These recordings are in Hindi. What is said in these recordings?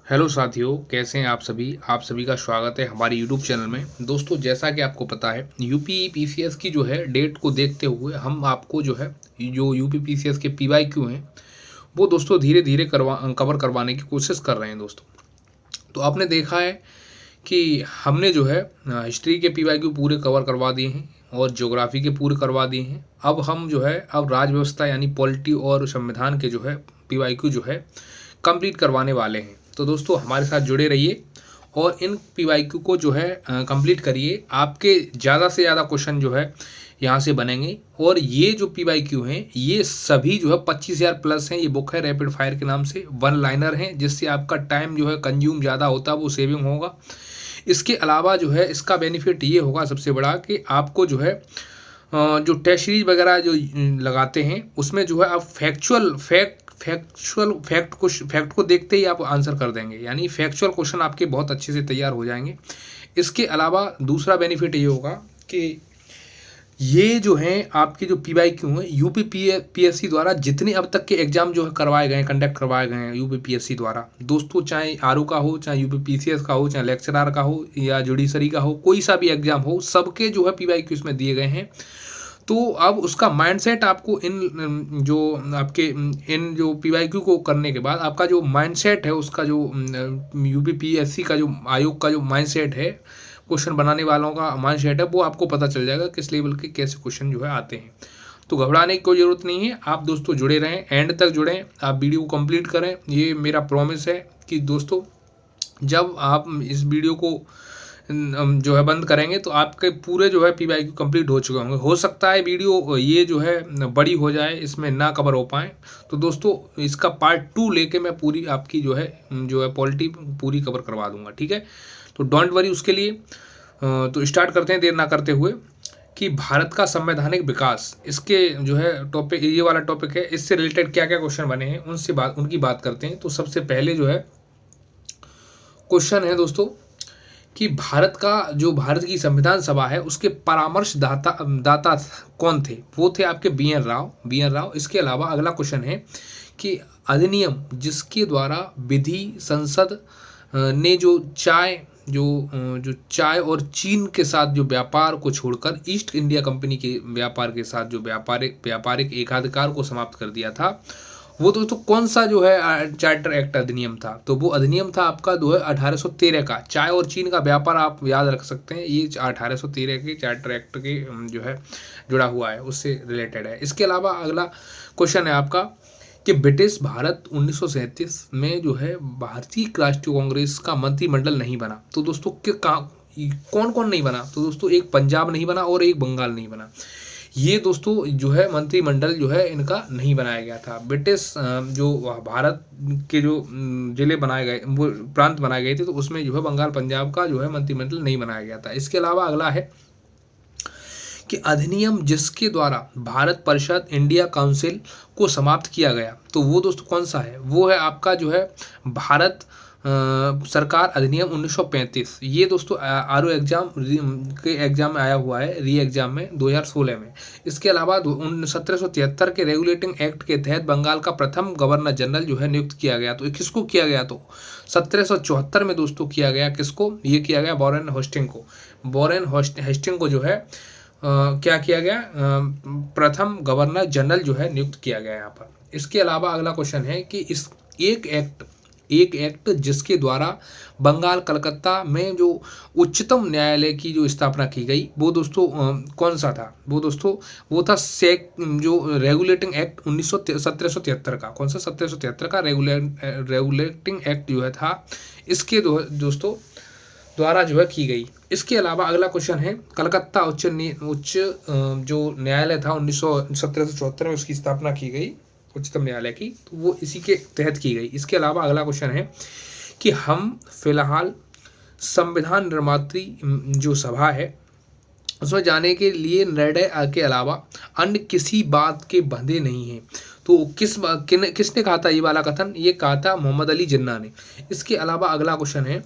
हेलो साथियों, कैसे हैं आप सभी का स्वागत है हमारे यूट्यूब चैनल में। दोस्तों, जैसा कि आपको पता है, यूपी पीसीएस की जो है डेट को देखते हुए हम आपको जो है जो यूपी पीसीएस के पीवाईक्यू हैं वो दोस्तों धीरे धीरे कवर करवाने की कोशिश कर रहे हैं दोस्तों। तो आपने देखा है कि हमने जो है हिस्ट्री के पीवाईक्यू पूरे कवर करवा दिए हैं और ज्योग्राफी के पूरे करवा दिए हैं। अब हम जो है अब राज व्यवस्था यानी पॉलिटी और संविधान के जो है पीवाईक्यू जो है कंप्लीट करवाने वाले हैं। तो दोस्तों, हमारे साथ जुड़े रहिए और इन पीवाईक्यू को जो है कंप्लीट करिए। आपके ज़्यादा से ज़्यादा क्वेश्चन जो है यहाँ से बनेंगे और ये जो पीवाईक्यू हैं ये सभी जो है 25,000 प्लस हैं। ये बुक है रैपिड फायर के नाम से, वन लाइनर हैं, जिससे आपका टाइम जो है कंज्यूम ज़्यादा होता है वो सेविंग होगा। इसके अलावा जो है इसका बेनिफिट ये होगा सबसे बड़ा कि आपको जो है जो टेस्ट सीरीज वगैरह जो लगाते हैं उसमें जो है आप फैक्ट को देखते ही आप आंसर कर देंगे, यानी फैक्चुअल क्वेश्चन आपके बहुत अच्छे से तैयार हो जाएंगे। इसके अलावा दूसरा बेनिफिट ये होगा कि ये जो हैं आपके जो पीवाईक्यू हैं यूपी पीएससी द्वारा जितने अब तक के एग्जाम जो है करवाए गए हैं, कंडक्ट करवाए गए हैं यूपी पीएससी द्वारा दोस्तों, चाहे आरओ का हो, चाहे यूपी पीसीएस का हो, चाहे लेक्चरर का हो या जुडिशरी का हो, कोई सा भी एग्जाम हो, सबके जो है पीवाईक्यू इसमें दिए गए हैं। तो अब उसका माइंडसेट आपको इन जो आपके इन जो पीवाईक्यू को करने के बाद आपका जो माइंडसेट है उसका जो यूपी पीएससी का जो आयोग का जो माइंडसेट है, क्वेश्चन बनाने वालों का माइंडसेट है, वो आपको पता चल जाएगा किस लेवल के कैसे क्वेश्चन जो है आते हैं। तो घबराने की कोई ज़रूरत नहीं है। आप दोस्तों जुड़े रहें, एंड तक जुड़ें, आप वीडियो को कंप्लीट करें, ये मेरा प्रॉमिस है कि दोस्तों जब आप इस वीडियो को जो है बंद करेंगे तो आपके पूरे जो है पीवाईक्यू कंप्लीट हो चुके होंगे। हो सकता है वीडियो ये जो है बड़ी हो जाए, इसमें ना कवर हो पाए, तो दोस्तों इसका पार्ट 2 लेके मैं पूरी आपकी जो है पॉलिटी पूरी कवर करवा दूंगा, ठीक है। तो डोंट वरी उसके लिए। तो स्टार्ट करते हैं देर ना करते हुए कि भारत का संवैधानिक विकास, इसके जो है टॉपिक, ये वाला टॉपिक है, इससे रिलेटेड क्या क्या क्वेश्चन बने हैं उनकी बात करते हैं। तो सबसे पहले जो है क्वेश्चन है दोस्तों कि भारत की संविधान सभा है उसके परामर्श दाता कौन थे? वो थे आपके बी एन राव। इसके अलावा अगला क्वेश्चन है कि अधिनियम जिसके द्वारा विधि संसद ने जो चाय और चीन के साथ जो व्यापार को छोड़कर ईस्ट इंडिया कंपनी के व्यापार के साथ जो व्यापारिक एकाधिकार को समाप्त कर दिया था, वो दोस्तों कौन सा जो है चार्टर एक्ट अधिनियम था? तो वो अधिनियम था आपका 1813 का। चाय और चीन का व्यापार आप याद रख सकते हैं, ये 1813 के चार्टर एक्ट के जो है जुड़ा हुआ है, उससे रिलेटेड है। इसके अलावा अगला क्वेश्चन है आपका कि ब्रिटिश भारत 1937 में जो है भारतीय राष्ट्रीय कांग्रेस का मंत्रिमंडल नहीं बना। तो दोस्तों कौन कौन नहीं बना? तो दोस्तों एक पंजाब नहीं बना और एक बंगाल नहीं बना। ये दोस्तों जो है मंत्रिमंडल जो है इनका नहीं बनाया गया था। ब्रिटिश जो भारत के जो जिले बनाए गए, वो प्रांत बनाए गए थे, तो उसमें जो है बंगाल पंजाब का जो है मंत्रिमंडल नहीं बनाया गया था। इसके अलावा अगला है कि अधिनियम जिसके द्वारा भारत परिषद इंडिया काउंसिल को समाप्त किया गया, तो वो दोस्तों कौन सा है? वो है आपका जो है भारत सरकार अधिनियम 1935। ये दोस्तों आरओ एग्जाम में आया हुआ है, री एग्जाम में 2016 में। इसके अलावा 1773 के रेगुलेटिंग एक्ट के तहत बंगाल का प्रथम गवर्नर जनरल जो है नियुक्त किया गया। तो किसको किया गया? तो 1774 में दोस्तों किया गया। किसको? ये किया गया वॉरेन हेस्टिंग को जो है क्या किया गया? प्रथम गवर्नर जनरल जो है नियुक्त किया गया यहाँ पर। इसके अलावा अगला क्वेश्चन है कि इस एक एक्ट जिसके द्वारा बंगाल कलकत्ता में जो उच्चतम न्यायालय की जो स्थापना की गई, वो दोस्तों कौन सा था? वो दोस्तों वो था जो रेगुलेटिंग एक्ट 1773 का। कौन सा? 1773 का रेगुलेटिंग एक्ट जो है था, इसके दोस्तों द्वारा जो है की गई। इसके अलावा अगला क्वेश्चन है कलकत्ता उच्च जो न्यायालय था 1774 में उसकी स्थापना की गई उच्चतम न्यायालय की, तो वो इसी के तहत की गई। इसके अलावा अगला क्वेश्चन है कि हम फिलहाल संविधान निर्मात्री जो सभा है उसमें जाने के लिए निर्णय के अलावा अन्य किसी बात के बंधे नहीं हैं। तो किसने कहा था ये वाला कथन? ये कहा था मोहम्मद अली जिन्ना ने। इसके अलावा अगला क्वेश्चन है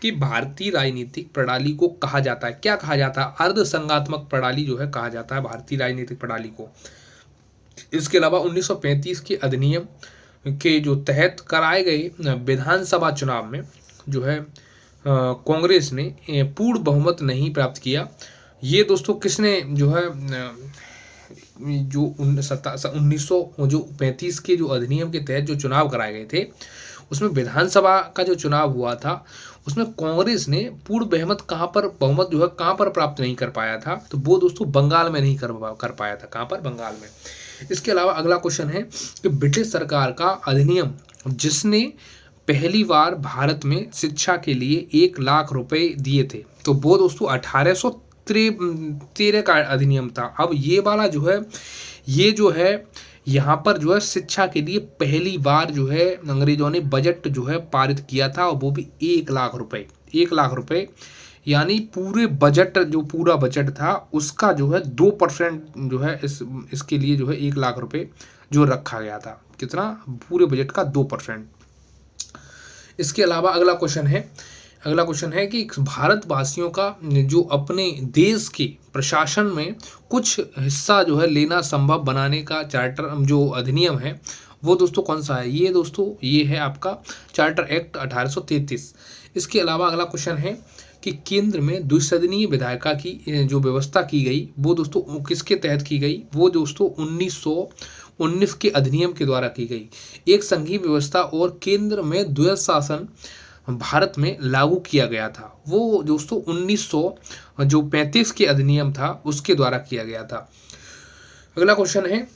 कि भारतीय राजनीतिक प्रणाली को कहा जाता है, क्या कहा जाता है? अर्धसंघात्मक प्रणाली जो है कहा जाता है भारतीय राजनीतिक प्रणाली को। इसके अलावा 1935 के अधिनियम के जो तहत कराए गए विधानसभा चुनाव में जो है कांग्रेस ने पूर्ण बहुमत नहीं प्राप्त किया। ये दोस्तों किसने जो है जो 1935 के जो अधिनियम के तहत जो चुनाव कराए गए थे, उसमें विधानसभा का जो चुनाव हुआ था, उसमें कांग्रेस ने पूर्ण बहुमत जो है कहाँ पर प्राप्त नहीं कर पाया था, तो वो दोस्तों बंगाल में नहीं कर पाया था। कहाँ पर? बंगाल में। इसके अलावा अगला क्वेश्चन है कि ब्रिटिश सरकार का अधिनियम जिसने पहली बार भारत में शिक्षा के लिए 1 लाख रुपए दिए थे, तो वो दोस्तों 1813 का अधिनियम था। अब ये वाला जो है, ये जो है यहाँ पर जो है शिक्षा के लिए पहली बार जो है अंग्रेजों ने बजट जो है पारित किया था, और वो भी 1 लाख रुपए। 1 लाख रुपए यानी पूरे बजट, जो पूरा बजट था उसका जो है 2% जो है इसके लिए जो है 1 लाख रुपए जो रखा गया था। कितना? पूरे बजट का 2%। इसके अलावा अगला क्वेश्चन है कि भारतवासियों का जो अपने देश के प्रशासन में कुछ हिस्सा जो है लेना संभव बनाने का चार्टर जो अधिनियम है, वो दोस्तों कौन सा है? ये दोस्तों ये है आपका चार्टर एक्ट 1833। इसके अलावा अगला क्वेश्चन है कि केंद्र में द्विसदनीय विधायिका की जो व्यवस्था की गई, वो दोस्तों किसके तहत की गई? वो दोस्तों 1919 के अधिनियम के द्वारा की गई। एक संघीय व्यवस्था और केंद्र में द्वैध शासन भारत में लागू किया गया था, वो दोस्तों 1935 के अधिनियम था उसके द्वारा किया गया था। अगला क्वेश्चन है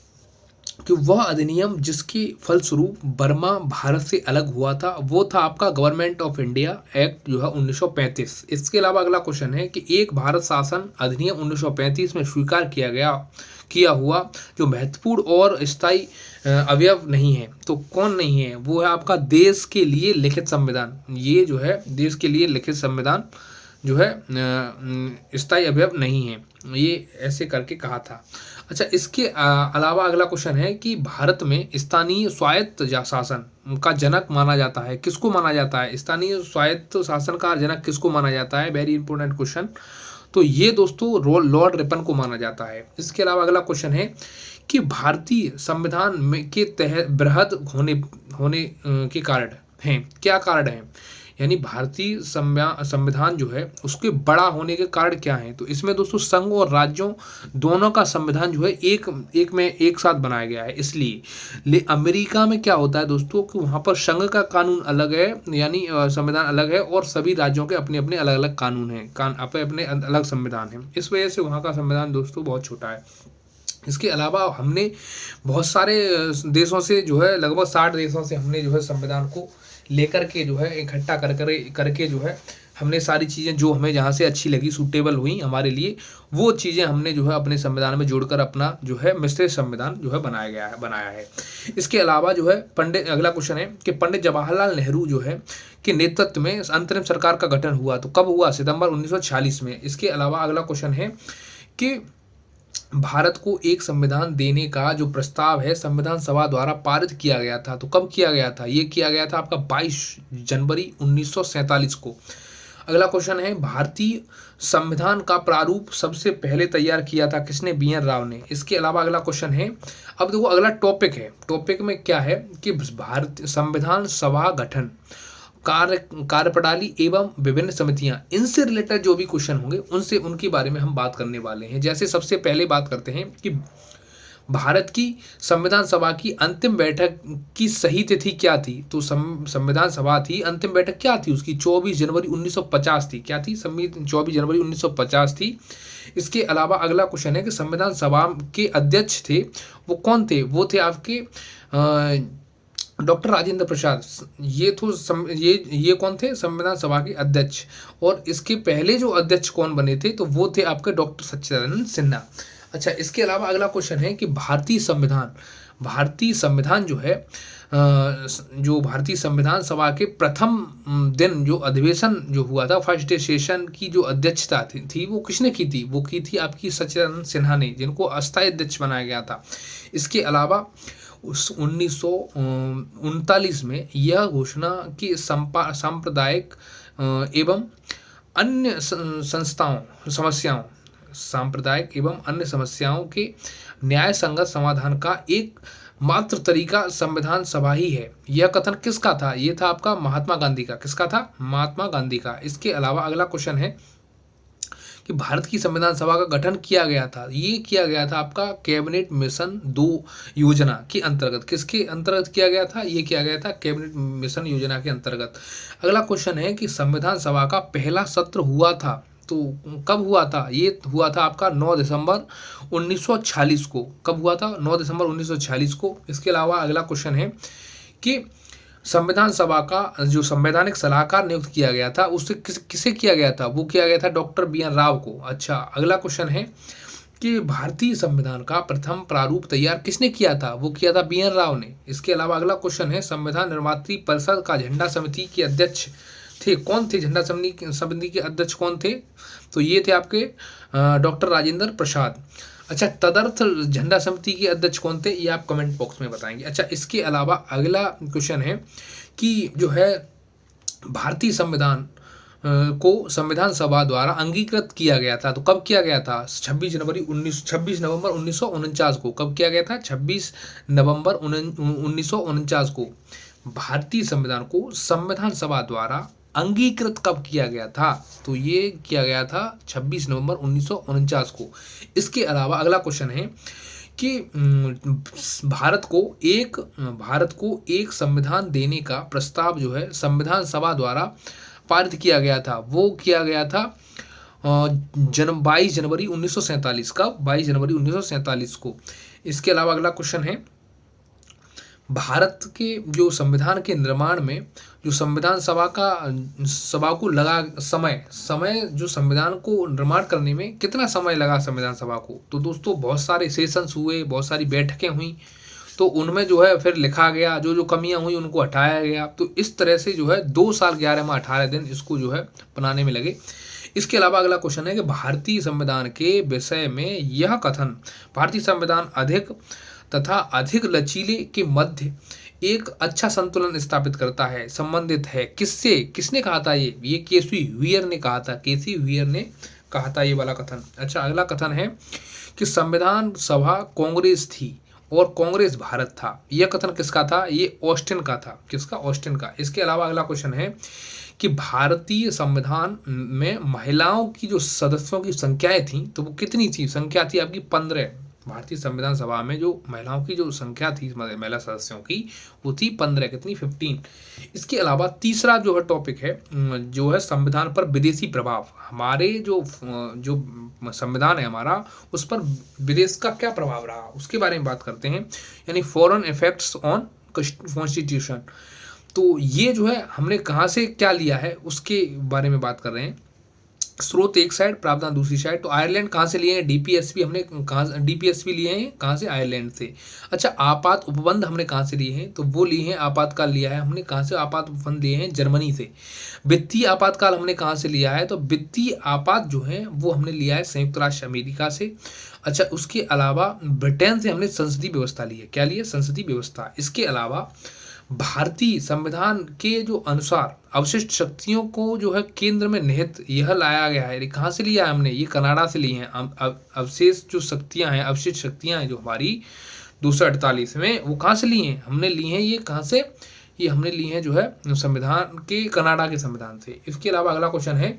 कि वह अधिनियम जिसके फलस्वरूप बर्मा भारत से अलग हुआ था, वो था आपका गवर्नमेंट ऑफ इंडिया एक्ट जो है 1935। इसके अलावा अगला क्वेश्चन है कि एक भारत शासन अधिनियम 1935 में स्वीकार किया हुआ जो महत्वपूर्ण और स्थायी अवयव नहीं है, तो कौन नहीं है? वो है आपका देश के लिए लिखित संविधान। ये जो है देश के लिए लिखित संविधान जो है स्थायी अवयव नहीं है, ये ऐसे करके कहा था। अच्छा, इसके अलावा अगला क्वेश्चन है कि भारत में स्थानीय स्वायत्त शासन का जनक माना जाता है, किसको माना जाता है? स्थानीय स्वायत्त शासन का जनक किसको माना जाता है? Very important question. तो ये दोस्तों लॉर्ड रिपन को माना जाता है। इसके अलावा अगला क्वेश्चन है कि भारतीय संविधान में के तहत बृहद होने के कारण हैं, क्या कारण है? यानी भारतीय संविधान जो है उसके बड़ा होने के कारण क्या है? तो इसमें दोस्तों संघ और राज्यों दोनों का संविधान जो है एक साथ बनाया गया है, इसलिए। अमेरिका में क्या होता है दोस्तों कि वहाँ पर संघ का कानून अलग है, यानी संविधान अलग है, और सभी राज्यों के अपने अपने अलग अलग कानून हैं, अपने अलग संविधान है। इस वजह से वहाँ का संविधान दोस्तों बहुत छोटा है। इसके अलावा हमने बहुत सारे देशों से जो है, लगभग 60 देशों से हमने जो है संविधान को लेकर के जो है इकट्ठा करके जो है हमने सारी चीज़ें जो हमें जहाँ से अच्छी लगी, सूटेबल हुई हमारे लिए, वो चीज़ें हमने जो है अपने संविधान में जोड़कर अपना जो है मिश्रित संविधान जो है बनाया है। इसके अलावा जो है अगला क्वेश्चन है कि पंडित जवाहरलाल नेहरू जो है के नेतृत्व में अंतरिम सरकार का गठन हुआ, तो कब हुआ? सितंबर 1946 में। इसके अलावा अगला क्वेश्चन है कि भारत को एक संविधान देने का जो प्रस्ताव है संविधान सभा द्वारा पारित किया गया था, तो कब किया गया था? ये किया गया था आपका 22 जनवरी 1947 को। अगला क्वेश्चन है भारतीय संविधान का प्रारूप सबसे पहले तैयार किया था किसने? बी एन राव ने। इसके अलावा अगला क्वेश्चन है, अब देखो अगला टॉपिक में क्या है कि भारतीय संविधान सभा गठन, कार्यप्रणाली एवं विभिन्न समितियां, इनसे रिलेटेड जो भी क्वेश्चन होंगे उनके बारे में हम बात करने वाले हैं। जैसे सबसे पहले बात करते हैं कि भारत की संविधान सभा की अंतिम बैठक की सही तिथि क्या थी? तो संविधान सभा थी, अंतिम बैठक क्या थी उसकी? 24 जनवरी 1950 थी। क्या थी? 24 जनवरी 1950 थी। इसके अलावा अगला क्वेश्चन है कि संविधान सभा के अध्यक्ष थे वो कौन थे? वो थे आपके डॉक्टर राजेंद्र प्रसाद। ये कौन थे? संविधान सभा के अध्यक्ष। और इसके पहले जो अध्यक्ष कौन बने थे? तो वो थे आपके डॉक्टर सच्चिदानंद सिन्हा। अच्छा, इसके अलावा अगला क्वेश्चन है कि भारतीय संविधान जो है जो भारतीय संविधान सभा के प्रथम दिन जो अधिवेशन जो हुआ था, फर्स्ट डे सेशन की जो अध्यक्षता थी वो किसने की थी? वो की थी आपकी सच्चिदानंद सिन्हा ने, जिनको अस्थायी अध्यक्ष बनाया गया था। इसके अलावा 1939 में यह घोषणा की सांप्रदायिक एवं अन्य समस्याओं के न्याय संगत समाधान का एक मात्र तरीका संविधान सभा ही है। यह कथन किसका था? ये था आपका महात्मा गांधी का। किसका था? महात्मा गांधी का। इसके अलावा अगला क्वेश्चन है कि भारत की संविधान सभा का गठन किया गया था। ये किया गया था आपका कैबिनेट मिशन 2 योजना के अंतर्गत। किसके अंतर्गत किया गया था? ये किया गया था कैबिनेट मिशन योजना के अंतर्गत। अगला क्वेश्चन है कि संविधान सभा का पहला सत्र हुआ था तो कब हुआ था? ये हुआ था आपका 9 दिसंबर 1946 को। कब हुआ था? 9 दिसंबर 1946 को। इसके अलावा अगला क्वेश्चन है कि संविधान सभा का जो संवैधानिक सलाहकार नियुक्त किया गया था उससे किसे किया गया था? वो किया गया था डॉक्टर बी एन राव को। अच्छा, अगला क्वेश्चन है कि भारतीय संविधान का प्रथम प्रारूप तैयार किसने किया था? वो किया था बी एन राव ने। इसके अलावा अगला क्वेश्चन है संविधान निर्मात्री परिषद का झंडा समिति के अध्यक्ष थे कौन थे? झंडा समिति के अध्यक्ष कौन थे? तो ये थे आपके डॉक्टर राजेंद्र प्रसाद। अच्छा, तदर्थ झंडा समिति के अध्यक्ष कौन थे? ये आप कमेंट बॉक्स में बताएंगे। अच्छा, इसके अलावा अगला क्वेश्चन है कि जो है भारतीय संविधान को संविधान सभा द्वारा अंगीकृत किया गया था तो कब किया गया था? 26 नवंबर 1949 को। कब किया गया था? 26 नवंबर 1949 को भारतीय संविधान को संविधान सभा द्वारा अंगीकृत कब किया गया था? तो ये किया गया था 26 नवंबर 1949 को। इसके अलावा अगला क्वेश्चन है कि भारत को एक संविधान देने का प्रस्ताव जो है संविधान सभा द्वारा पारित किया गया था। वो किया गया था 22 जनवरी 1947 का। 22 जनवरी 1947 को। इसके अलावा अगला क्वेश्चन है भारत के जो संविधान के निर्माण में जो संविधान सभा को लगा समय जो संविधान को निर्माण करने में कितना समय लगा संविधान सभा को? तो दोस्तों बहुत सारे सेशंस हुए, बहुत सारी बैठकें हुई, तो उनमें जो है फिर लिखा गया, जो कमियां हुई उनको हटाया गया। तो इस तरह से जो है 2 साल 11 माह 18 दिन इसको जो है बनाने में लगे। इसके अलावा अगला क्वेश्चन है कि भारतीय संविधान के विषय में यह कथन भारतीय संविधान अधिक तथा अधिक लचीले के मध्य एक अच्छा संतुलन स्थापित करता है, संबंधित है। किससे? किसने कहा था ये केसी व्हीयर ने कहा था। केसी व्हीयर ने कहा था ये वाला कथन। अच्छा, अगला कथन है कि संविधान सभा कांग्रेस थी और कांग्रेस भारत था। यह कथन किसका था? ये ऑस्टिन का था। किसका? ऑस्टिन का। इसके अलावा अगला क्वेश्चन है कि भारतीय संविधान में महिलाओं की जो सदस्यों की संख्याएं थी तो वो कितनी थी? संख्या थी आपकी 15। भारतीय संविधान सभा में जो महिलाओं की जो संख्या थी महिला सदस्यों की वो थी 15। कितनी? 15। इसके अलावा तीसरा जो है टॉपिक है जो है संविधान पर विदेशी प्रभाव। हमारे जो संविधान है हमारा उस पर विदेश का क्या प्रभाव रहा उसके बारे में बात करते हैं, यानी फॉरेन इफेक्ट्स ऑन कॉन्स्टिट्यूशन। तो ये जो है हमने कहाँ से क्या लिया है उसके बारे में बात कर रहे हैं। स्रोत एक साइड, प्रावधान दूसरी साइड। तो आयरलैंड कहाँ से लिए हैं? डीपीएसपी हमने डीपीएसपी लिए हैं कहाँ से? आयरलैंड से। अच्छा, आपात उपबंध हमने कहाँ से लिए हैं? तो वो लिए हैं, आपातकाल लिया है हमने कहाँ से? आपात उपबंध लिए हैं जर्मनी से। वित्तीय आपातकाल हमने कहाँ से लिया है? तो वित्तीय आपात जो है वो हमने लिया है संयुक्त राष्ट्र अमेरिका से। अच्छा, उसके अलावा ब्रिटेन से हमने संसदीय व्यवस्था ली है। क्या लिए? संसदीय व्यवस्था। इसके अलावा भारतीय संविधान के जो अनुसार अवशिष्ट शक्तियों को जो है केंद्र में निहित यह लाया गया है। कहाँ से लिया है हमने? ये कनाडा से लिए हैं। अवशेष जो शक्तियां हैं, अवशिष्ट शक्तियां हैं जो हमारी 248 में, वो कहाँ से लिए हैं? हमने लिए हैं ये कहाँ से? ये हमने लिए हैं जो है संविधान के कनाडा के संविधान से। इसके अलावा अगला क्वेश्चन है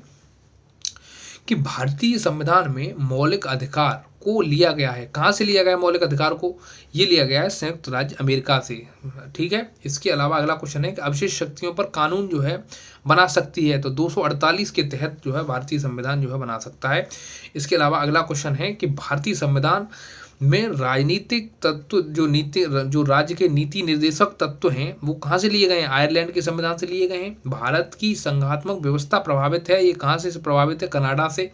कि भारतीय संविधान में मौलिक अधिकार को लिया गया है। कहाँ से लिया गया है मौलिक अधिकार को? ये लिया गया है संयुक्त राज्य अमेरिका से। ठीक है। इसके अलावा अगला क्वेश्चन है कि अवशिष्ट शक्तियों पर कानून जो है बना सकती है, तो 248 के तहत जो है भारतीय संविधान जो है बना सकता है। इसके अलावा अगला क्वेश्चन है कि भारतीय संविधान में राजनीतिक तत्व जो राज्य के नीति निर्देशक तत्व हैं वो कहाँ से लिए गए हैं? आयरलैंड के संविधान से लिए गए हैं। भारत की संघात्मक व्यवस्था प्रभावित है, ये कहाँ से प्रभावित है? कनाडा से।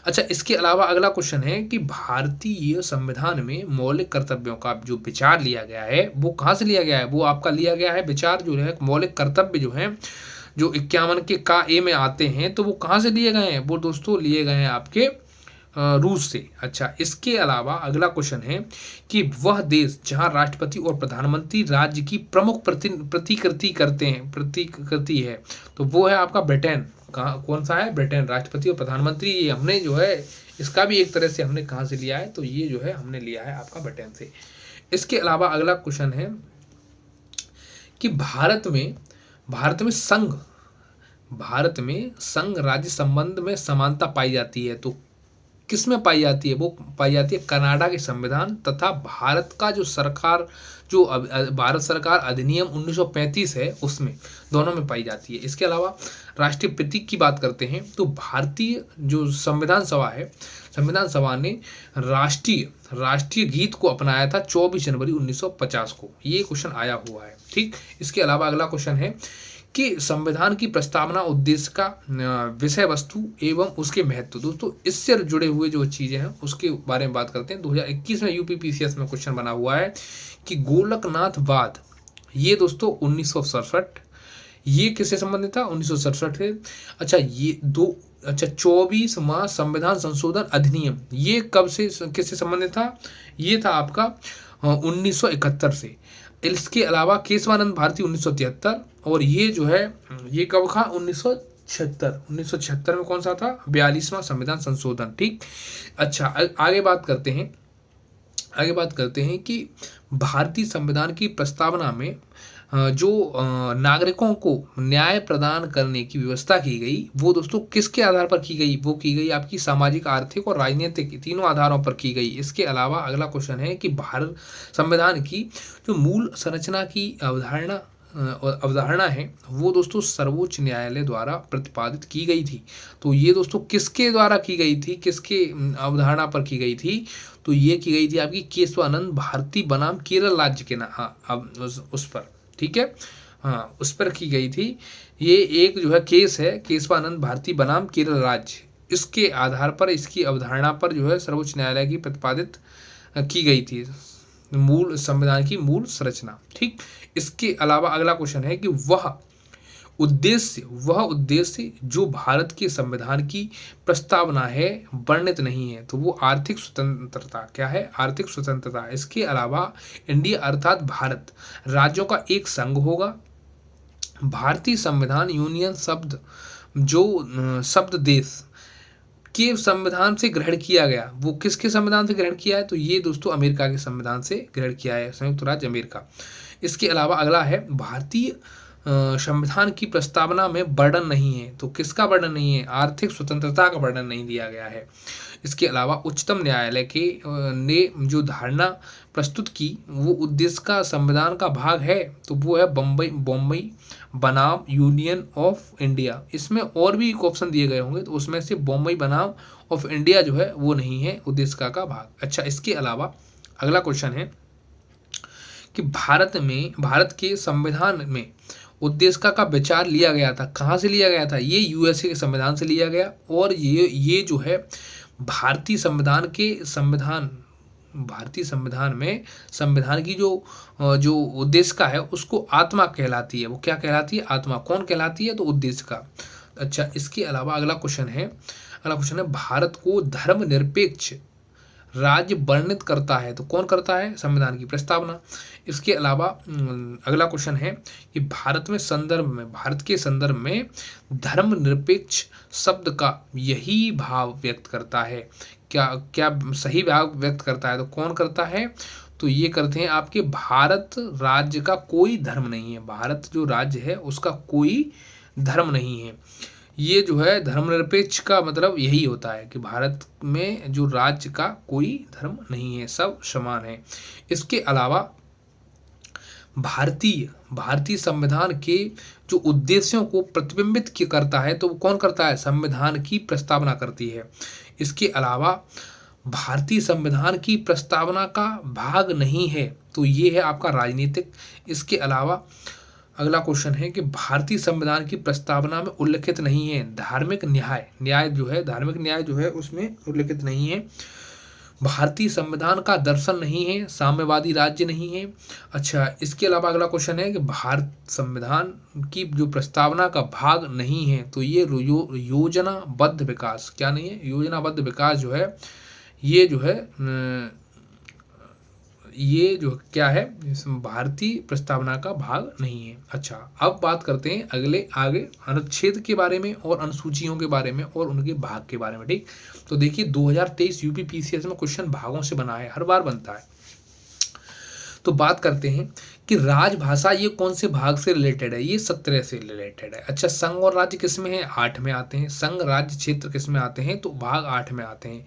अच्छा, इसके अलावा अगला क्वेश्चन है कि भारतीय संविधान में मौलिक कर्तव्यों का जो विचार लिया गया है वो कहाँ से लिया गया है? वो आपका लिया गया है विचार जो है मौलिक कर्तव्य जो है जो 51 के का ए में आते हैं, तो वो कहाँ से लिए गए हैं? वो दोस्तों लिए गए हैं आपके रूस से। अच्छा, इसके अलावा अगला क्वेश्चन है कि वह देश जहां राष्ट्रपति और प्रधानमंत्री राज्य की प्रमुख प्रतिकृति है, तो वो है आपका ब्रिटेन। कहाँ कौन सा है? ब्रिटेन। राष्ट्रपति और प्रधानमंत्री ये हमने जो है इसका भी एक तरह से हमने कहाँ से लिया है? तो ये जो है हमने लिया है आपका ब्रिटेन से। इसके अलावा अगला क्वेश्चन है कि भारत में संघ राज्य संबंध में समानता पाई जाती है, तो किस में पाई जाती है? वो पाई जाती है कनाडा के संविधान तथा भारत का जो भारत सरकार अधिनियम 1935 है, उसमें, दोनों में पाई जाती है। इसके अलावा राष्ट्रीय प्रतीक की बात करते हैं तो भारतीय जो संविधान सभा है, संविधान सभा ने राष्ट्रीय गीत को अपनाया था 24 जनवरी 1950 को। ये क्वेश्चन आया हुआ है, ठीक। इसके अलावा अगला क्वेश्चन है कि संविधान की प्रस्तावना, उद्देश्य का विषय वस्तु एवं उसके महत्व। दोस्तों इससे जुड़े हुए जो चीजें हैं उसके बारे में बात करते हैं। 2021 में यूपीपीसीएस में क्वेश्चन बना हुआ है कि गोलकनाथवाद, ये दोस्तों 1967, ये किससे संबंधित था? 1967 से। अच्छा, ये 24वां संविधान संशोधन अधिनियम, ये कब से किससे संबंधित था? ये था आपका 1971 से। इसके अलावा केशवानंद भारती 1973, और ये जो है ये कब था? 1976 में कौन सा था? 42वां संविधान संशोधन, ठीक। अच्छा, आगे बात करते हैं कि भारतीय संविधान की प्रस्तावना में जो नागरिकों को न्याय प्रदान करने की व्यवस्था की गई, वो दोस्तों किसके आधार पर की गई? वो की गई आपकी सामाजिक, आर्थिक और राजनीतिक, तीनों आधारों पर की गई। इसके अलावा अगला क्वेश्चन है कि भारत संविधान की जो मूल संरचना की अवधारणा है, वो दोस्तों सर्वोच्च न्यायालय द्वारा प्रतिपादित की गई थी। तो ये दोस्तों किसके द्वारा की गई थी, किसके अवधारणा पर की गई थी? तो ये की गई थी आपकी केशवानंद भारती बनाम केरल राज्य के उस पर, ठीक है, हाँ, उस पर की गई थी। ये एक जो है केस है, केशवानंद भारती बनाम केरल राज्य, इसके आधार पर, इसकी अवधारणा पर जो है सर्वोच्च न्यायालय की प्रतिपादित की गई थी मूल संविधान की मूल संरचना, ठीक। इसके अलावा अगला क्वेश्चन है कि वह उद्देश्य जो भारत के संविधान की प्रस्तावना है वर्णित नहीं है, तो वो आर्थिक स्वतंत्रता, क्या है? आर्थिक स्वतंत्रता। इसके अलावा इंडिया अर्थात भारत राज्यों का एक संघ होगा। भारतीय संविधान यूनियन शब्द देश के संविधान से ग्रहण किया गया, वो किसके संविधान से ग्रहण किया है? तो ये दोस्तों अमेरिका के संविधान से ग्रहण किया है, संयुक्त राज्य अमेरिका। इसके अलावा अगला है भारतीय संविधान की प्रस्तावना में वर्णन नहीं है, तो किसका वर्णन नहीं है? आर्थिक स्वतंत्रता का वर्णन नहीं दिया गया है। इसके अलावा उच्चतम न्यायालय ने जो धारणा प्रस्तुत की, वो उद्देश्य का संविधान का भाग है, तो वो है बम्बई बनाम यूनियन ऑफ इंडिया। इसमें और भी ऑप्शन दिए गए होंगे, तो उसमें से बम्बई बनाम ऑफ इंडिया जो है वो नहीं है उद्देश्य का भाग। अच्छा, इसके अलावा अगला क्वेश्चन है कि भारत के संविधान में उद्देश्य का विचार लिया गया था, कहाँ से लिया गया था? ये यूएसए के संविधान से लिया गया। और ये जो है भारतीय संविधान में संविधान की जो उद्देश्य का है, उसको आत्मा कहलाती है। वो क्या कहलाती है? आत्मा। कौन कहलाती है? तो उद्देश्य का। अच्छा, इसके अलावा अगला क्वेश्चन है भारत को धर्मनिरपेक्ष राज्य वर्णित करता है, तो कौन करता है? संविधान की प्रस्तावना। इसके अलावा अगला क्वेश्चन है कि भारत के संदर्भ में धर्मनिरपेक्ष शब्द का यही भाव व्यक्त करता है, क्या सही भाव व्यक्त करता है? तो कौन करता है? तो ये करते हैं आपके भारत राज्य का कोई धर्म नहीं है, भारत जो राज्य है उसका कोई धर्म नहीं है। ये जो है धर्मनिरपेक्ष का मतलब यही होता है कि भारत में जो राज्य का कोई धर्म नहीं है, सब समान है। इसके अलावा भारतीय संविधान के जो उद्देश्यों को प्रतिबिंबित करता है, तो वो कौन करता है? संविधान की प्रस्तावना करती है। इसके अलावा भारतीय संविधान की प्रस्तावना का भाग नहीं है, तो ये है आपका राजनीतिक। इसके अलावा अगला क्वेश्चन है कि भारतीय संविधान की प्रस्तावना में उल्लेखित नहीं है धार्मिक न्याय जो है उसमें उल्लेखित नहीं है। भारतीय संविधान का दर्शन नहीं है, साम्यवादी राज्य नहीं है। अच्छा, इसके अलावा अगला क्वेश्चन है कि भारत संविधान की जो प्रस्तावना का भाग नहीं है, तो ये योजनाबद्ध विकास, क्या नहीं है? योजनाबद्ध विकास जो है ये जो क्या है? भारतीय प्रस्तावना का भाग नहीं है। अच्छा, अब बात करते हैं आगे अनुच्छेद के बारे में और अनुसूचियों के बारे में और उनके भाग के बारे में, ठीक। तो देखिए 2023 यूपीपीसीएस में क्वेश्चन भागों से बना है, हर बार बनता है। तो बात करते हैं कि राजभाषा ये कौन से भाग से रिलेटेड है, ये 17 से रिलेटेड है। अच्छा, संघ और राज्य किस में है, 8 में आते हैं। संघ राज्य क्षेत्र किस में आते हैं, तो भाग 8 में आते हैं।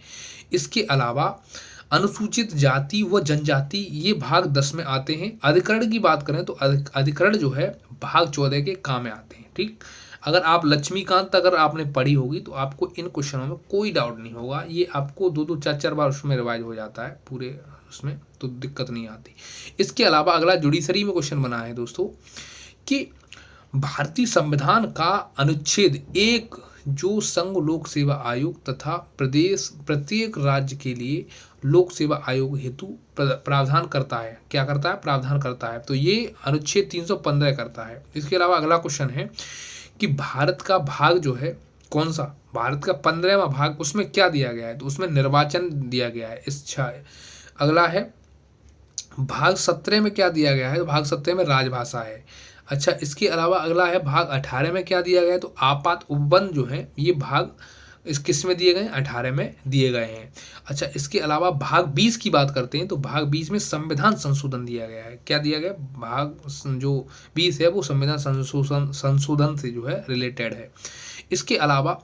इसके अलावा अनुसूचित जाति व जनजाति ये भाग 10 में आते हैं। अधिकरण की बात करें तो अधिकरण जो है भाग 14 के काम में आते हैं। ठीक, अगर आप लक्ष्मीकांत अगर आपने पढ़ी होगी तो आपको इन क्वेश्चनों में कोई डाउट नहीं होगा, ये आपको 2-2 4-4 बार उसमें रिवाइज हो जाता है पूरे उसमें, तो दिक्कत नहीं आती। इसके अलावा अगला जुडिशरी में क्वेश्चन बना है दोस्तों कि भारतीय संविधान का अनुच्छेद 1 जो संघ लोक सेवा आयोग तथा प्रत्येक राज्य के लिए लोक सेवा आयोग हेतु प्रावधान करता है, क्या करता है, प्रावधान करता है, तो ये अनुच्छेद 315 करता है। इसके अलावा अगला क्वेश्चन है कि भारत का भाग जो है कौन सा, भारत का 15वां भाग, उसमें क्या दिया गया है, तो उसमें निर्वाचन दिया गया है। इच्छा है। अगला है भाग 17 में क्या दिया गया है, तो भाग 17 में राजभाषा है। अच्छा, इसके अलावा अगला है भाग 18 में क्या दिया गया है, तो आपात उपबंध जो है ये भाग इस किस में दिए गए हैं, 18 में दिए गए हैं। अच्छा, इसके अलावा भाग 20 की बात करते हैं तो भाग 20 में संविधान संशोधन दिया गया है। क्या दिया गया, भाग जो 20 है वो संविधान संशोधन से जो है रिलेटेड है। इसके अलावा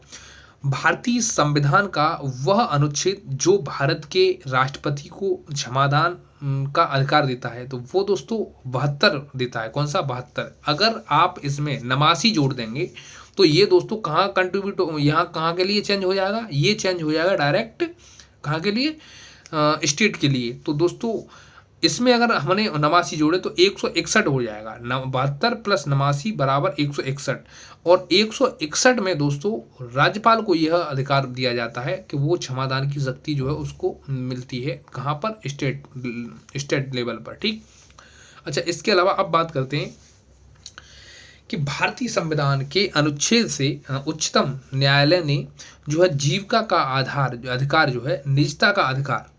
भारतीय संविधान का वह अनुच्छेद जो भारत के राष्ट्रपति को क्षमादान का अधिकार देता है, तो वो दोस्तों 72 देता है। कौन सा, 72। अगर आप इसमें नमासी जोड़ देंगे तो ये दोस्तों कहाँ कंट्रीब्यूट, यहाँ कहाँ के लिए चेंज हो जाएगा, ये चेंज हो जाएगा डायरेक्ट कहाँ के लिए, स्टेट के लिए। तो दोस्तों इसमें अगर हमने नमासी जोड़े तो 161 हो जाएगा। 72 प्लस नमासी बराबर 161, और 161 में दोस्तों राज्यपाल को यह अधिकार दिया जाता है कि वो क्षमादान की शक्ति जो है उसको मिलती है, कहाँ पर, स्टेट लेवल पर। ठीक, अच्छा, इसके अलावा अब बात करते हैं कि भारतीय संविधान के अनुच्छेद से उच्चतम न्यायालय ने जो है जीविका का अधिकार जो है, निजता का अधिकार,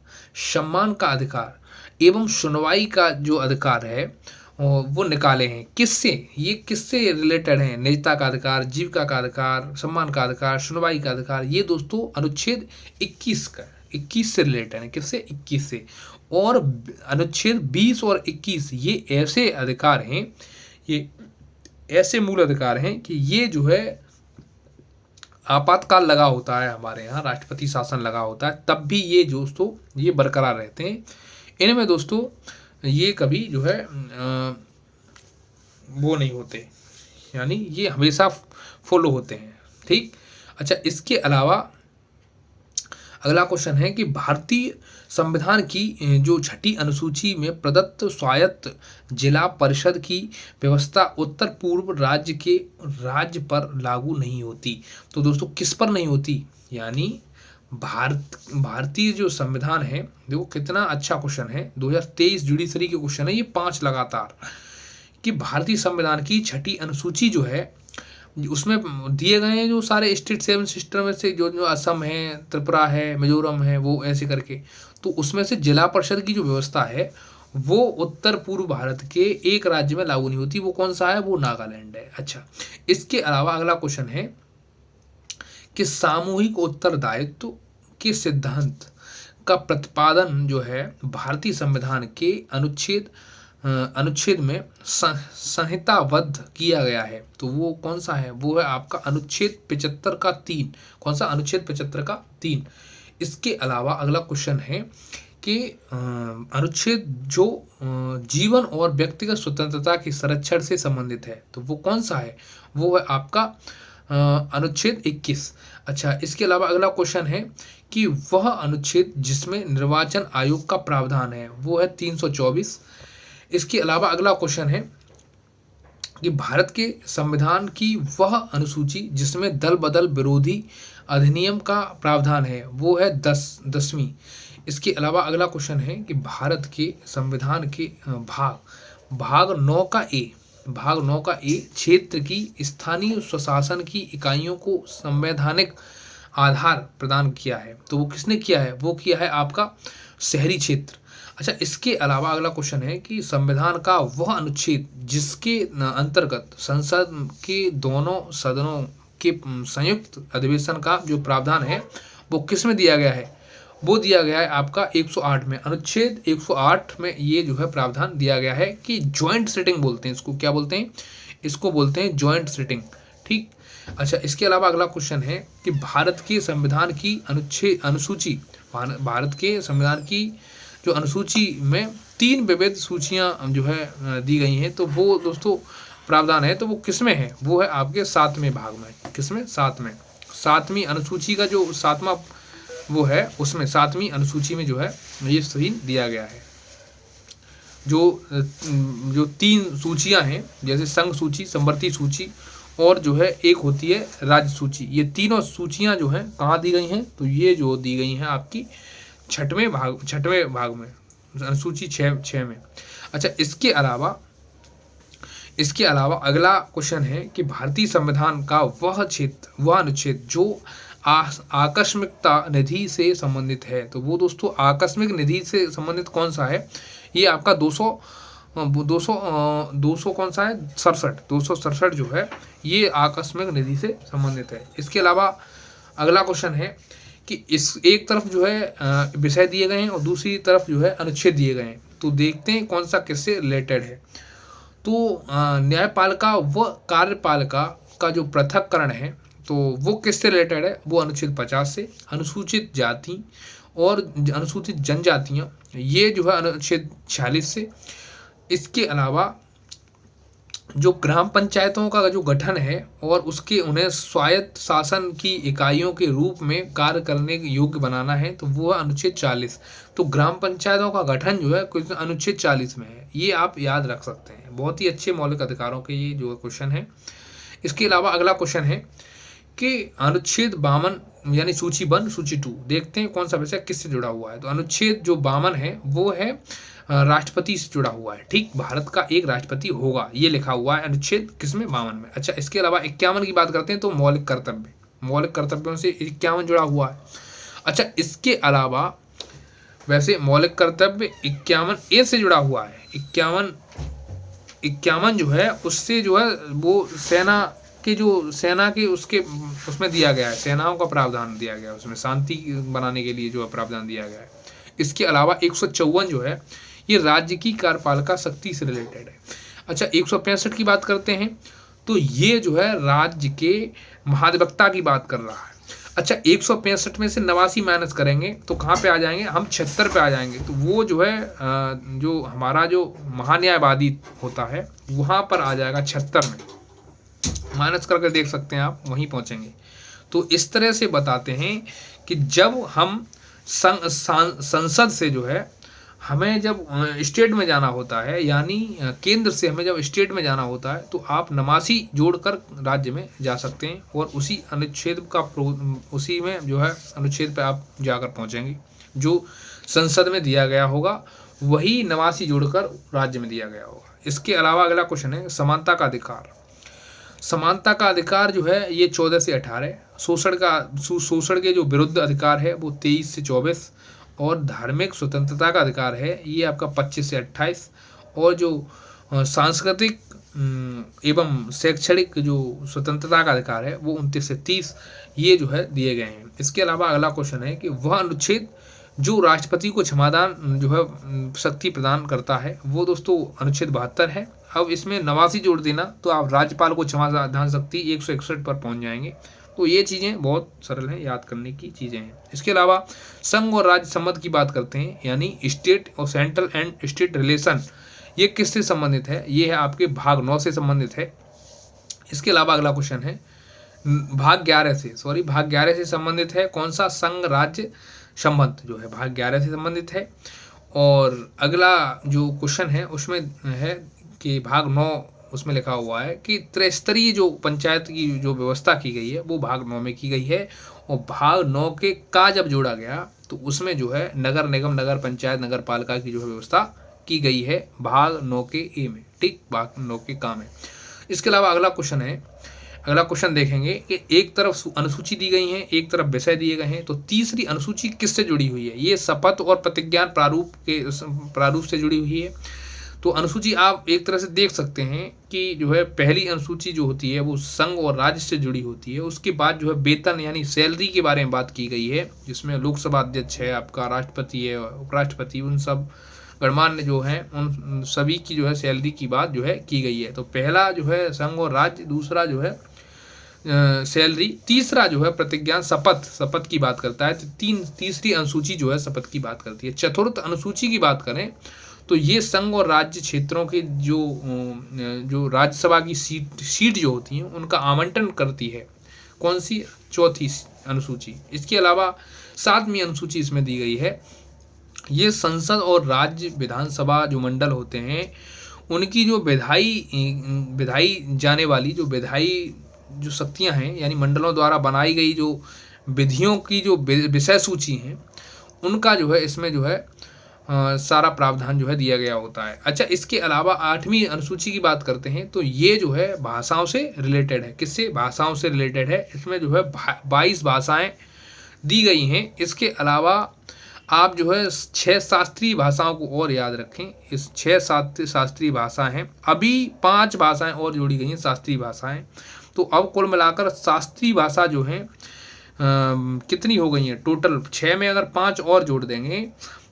सम्मान का अधिकार एवं सुनवाई का जो अधिकार है वो निकाले हैं। किससे, ये किससे रिलेटेड हैं, निजता का अधिकार, जीविका का अधिकार, सम्मान का अधिकार, सुनवाई का अधिकार, ये दोस्तों अनुच्छेद 21 से रिलेटेड है। किससे, 21 से। और अनुच्छेद 20 और 21 ये ऐसे अधिकार हैं, ये ऐसे मूल अधिकार हैं कि ये जो है आपातकाल लगा होता है, हमारे यहाँ राष्ट्रपति शासन लगा होता है, तब भी ये दोस्तों ये बरकरार रहते हैं। इनमें दोस्तों ये कभी जो है वो नहीं होते, यानी ये हमेशा फॉलो होते हैं। ठीक, अच्छा, इसके अलावा अगला क्वेश्चन है कि भारतीय संविधान की जो 6ठी अनुसूची में प्रदत्त स्वायत्त जिला परिषद की व्यवस्था उत्तर पूर्व राज्य पर लागू नहीं होती। तो दोस्तों किस पर नहीं होती, यानी भारतीय जो संविधान है, देखो कितना अच्छा क्वेश्चन है, 2023 जुडिशरी के क्वेश्चन है ये 5 लगातार, कि भारतीय संविधान की 6ठी अनुसूची जो है उसमें दिए गए हैं जो सारे स्टेट 7 सिस्टम में से, जो असम है, त्रिपुरा है, मिजोरम है, वो ऐसे करके, तो उसमें से जिला परिषद की जो व्यवस्था है वो उत्तर पूर्व भारत के एक राज्य में लागू नहीं होती। वो कौन सा है, वो नागालैंड है। अच्छा, इसके अलावा अगला क्वेश्चन है कि सामूहिक उत्तरदायित्व के सिद्धांत का प्रतिपादन जो है भारतीय संविधान के अनुच्छेद में संहिताबद्ध किया गया है, तो वो कौन सा है, वो है आपका अनुच्छेद 75 का 3। कौन सा, अनुच्छेद 75 का 3। इसके अलावा अगला क्वेश्चन है कि अनुच्छेद जो जीवन और व्यक्तिगत स्वतंत्रता की संरक्षण से संबंधित है, तो वो कौन सा है, वो है आपका अनुच्छेद 21। अच्छा, इसके अलावा अगला क्वेश्चन है कि वह अनुच्छेद जिसमें निर्वाचन आयोग का प्रावधान है वो है 324। इसके अलावा अगला क्वेश्चन है कि भारत के संविधान की वह अनुसूची जिसमें दल बदल विरोधी अधिनियम का प्रावधान है वो है 10वीं। इसके अलावा अगला क्वेश्चन है कि भारत के संविधान के भाग 9 का ए क्षेत्र की स्थानीय स्वशासन की इकाइयों को संवैधानिक आधार प्रदान किया है, तो वो किसने किया है, वो किया है आपका शहरी क्षेत्र। अच्छा, इसके अलावा अगला क्वेश्चन है कि संविधान का वह अनुच्छेद जिसके अंतर्गत संसद के दोनों सदनों के संयुक्त अधिवेशन का जो प्रावधान है वो किस में दिया गया है, वो दिया गया है आपका 108 में, अनुच्छेद 108 में ये जो है प्रावधान दिया गया है कि जॉइंट सिटिंग बोलते हैं इसको, क्या बोलते हैं, इसको बोलते हैं जॉइंट सिटिंग। ठीक। अच्छा, इसके अलावा अगला क्वेश्चन है कि भारत के संविधान की अनुसूची, भारत के संविधान की जो अनुसूची में 3 विविध सूचियां जो है दी गई हैं, तो वो दोस्तों प्रावधान है, तो वो किसमें है, वो है आपके 7वें भाग में। किसमें? 7वीं अनुसूची का जो 7वां वो है, उसमें 7वीं अनुसूची में जो है ये सही दिया गया है। जो 3 सूचियां हैं, जैसे संघ सूची, संवर्ती सूची और जो है एक होती है राज्य सूची, ये तीनों सूचियां जो हैं कहाँ दी गई हैं, तो ये जो दी गई हैं आपकी 6वें भाग में, अनुसूची 6 में। अच्छा, इसके अलावा अगला क्वेश्चन है कि भारतीय संविधान का वह अनुच्छेद जो आकस्मिकता निधि से संबंधित है, तो वो दोस्तों आकस्मिक निधि से संबंधित कौन सा है, ये आपका 200 कौन सा है, 267 जो है ये आकस्मिक निधि से संबंधित है। इसके अलावा अगला क्वेश्चन है कि इस एक तरफ जो है विषय दिए गए हैं और दूसरी तरफ जो है अनुच्छेद दिए गए हैं, तो देखते हैं कौन सा किससे रिलेटेड है। तो न्यायपालिका व कार्यपालिका का जो पृथक्करण है, तो वो किससे रिलेटेड है, वो अनुच्छेद 50 से। अनुसूचित जाति और अनुसूचित जनजातियाँ, ये जो है अनुच्छेद 46 से। इसके अलावा जो ग्राम पंचायतों का जो गठन है और उन्हें स्वायत्त शासन की इकाइयों के रूप में कार्य करने के योग्य बनाना है, तो वो है अनुच्छेद 40। तो ग्राम पंचायतों का गठन जो है अनुच्छेद 40 में है, ये आप याद रख सकते हैं। बहुत ही अच्छे मौलिक अधिकारों के ये जो क्वेश्चन है। इसके अलावा अगला क्वेश्चन है कि अनुच्छेद 52 यानी सूची 1 सूची 2, देखते हैं कौन सा विषय किससे जुड़ा हुआ है। तो अनुच्छेद जो 52 है वो है राष्ट्रपति से जुड़ा हुआ है। ठीक, भारत का एक राष्ट्रपति होगा, ये लिखा हुआ है अनुच्छेद किसमें, 52 में। अच्छा, इसके अलावा 51 की बात करते हैं, तो मौलिक कर्तव्यों से 51 जुड़ा हुआ है। अच्छा, इसके अलावा वैसे मौलिक कर्तव्य 51A से जुड़ा हुआ है। 51 जो है उससे जो है वो सेना के उसमें दिया गया है, सेनाओं का प्रावधान दिया गया है, उसमें शांति बनाने के लिए जो प्रावधान दिया गया है। इसके अलावा 154 जो है ये राज्य की कार्यपालिका शक्ति से रिलेटेड है। अच्छा, 165 की बात करते हैं, तो ये जो है राज्य के महाधिवक्ता की बात कर रहा है। अच्छा, 165 में से 89 माइनस करेंगे तो कहाँ पे आ जाएंगे हम, 76 पे आ जाएंगे। तो वो जो है जो हमारा जो महान्यायवादी होता है वहाँ पर आ जाएगा 76 में, माइनस करके देख सकते हैं आप, वहीं पहुँचेंगे। तो इस तरह से बताते हैं कि जब हम संसद से जो है हमें जब स्टेट में जाना होता है, यानी केंद्र से हमें जब स्टेट में जाना होता है, तो आप 89 जोड़कर राज्य में जा सकते हैं और उसी में जो है अनुच्छेद पे आप जाकर पहुंचेंगे। जो संसद में दिया गया होगा वही 89 जोड़कर राज्य में दिया गया होगा। इसके अलावा अगला क्वेश्चन है समानता का अधिकार। समानता का अधिकार जो है ये 14 से 18, शोषण के जो विरुद्ध अधिकार है वो 23 से 24, और धार्मिक स्वतंत्रता का अधिकार है ये आपका 25 से 28, और जो सांस्कृतिक एवं शैक्षणिक जो स्वतंत्रता का अधिकार है वो 29 से 30, ये जो है दिए गए हैं। इसके अलावा अगला क्वेश्चन है कि वह अनुच्छेद जो राष्ट्रपति को क्षमादान जो है शक्ति प्रदान करता है, वो दोस्तों अनुच्छेद 72 है। अब इसमें 89 जोड़ देना तो आप राज्यपाल को क्षमादान शक्ति 161 पर पहुंच जाएंगे। तो ये चीज़ें बहुत सरल हैं, याद करने की चीज़ें हैं। इसके अलावा संघ और राज्य संबंध की बात करते हैं, यानी स्टेट और सेंट्रल एंड स्टेट रिलेशन, ये किससे संबंधित है, ये है आपके भाग 9 से संबंधित है। इसके अलावा अगला क्वेश्चन है भाग 11 से संबंधित है, कौन सा, संघ राज्य संबंध जो है भाग 11 से संबंधित है। और अगला जो क्वेश्चन है उसमें है कि भाग 9, उसमें लिखा हुआ है कि त्रिस्तरीय जो पंचायत की जो व्यवस्था की गई है वो भाग 9 में की गई है, और भाग 9 के का जब जोड़ा गया तो उसमें जो है नगर निगम, नगर पंचायत, नगर पालिका की जो व्यवस्था की गई है भाग 9 के ए में। ठीक, भाग 9 के का में। इसके अलावा अगला क्वेश्चन देखेंगे कि एक तरफ अनुसूची दी गई है, एक तरफ विषय दिए गए हैं, तो तीसरी अनुसूची किससे जुड़ी हुई है, ये शपथ और प्रतिज्ञान प्रारूप से जुड़ी हुई है। तो अनुसूची आप एक तरह से देख सकते हैं कि जो है पहली अनुसूची जो होती है वो संघ और राज्य से जुड़ी होती है। उसके बाद जो है वेतन यानी सैलरी के बारे में बात की गई है, जिसमें लोकसभा अध्यक्ष है, आपका राष्ट्रपति है, उपराष्ट्रपति, उन सब गणमान्य जो हैं उन सभी की जो है सैलरी की बात जो है की गई है। तो पहला जो है संघ और राज्य, दूसरा जो है सैलरी, तीसरा जो है प्रतिज्ञा शपथ की बात करता है। तो तीसरी अनुसूची जो है शपथ की बात करती है। चतुर्थ अनुसूची की बात करें तो ये संघ और राज्य क्षेत्रों के जो राज्यसभा की सीट जो होती हैं उनका आवंटन करती है। कौन सी? चौथी अनुसूची। इसके अलावा 7वीं अनुसूची इसमें दी गई है। ये संसद और राज्य विधानसभा जो मंडल होते हैं उनकी जो विधाई जाने वाली जो शक्तियां हैं, यानी मंडलों द्वारा बनाई गई जो विधियों की जो विषय सूची हैं, उनका जो है इसमें जो है सारा प्रावधान जो है दिया गया होता है। अच्छा, इसके अलावा 8वीं अनुसूची की बात करते हैं तो ये जो है भाषाओं से रिलेटेड है। किससे? भाषाओं से रिलेटेड है। इसमें जो है 22 भाषाएं दी गई हैं। इसके अलावा आप जो है 6 शास्त्रीय भाषाओं को और याद रखें। इस 6 शास्त्रीय भाषा हैं। अभी 5 भाषाएं और जोड़ी गई हैं शास्त्रीय भाषाएं। तो अब कुल मिलाकर शास्त्रीय भाषा जो है कितनी हो गई हैं? टोटल 6 में अगर 5 और जोड़ देंगे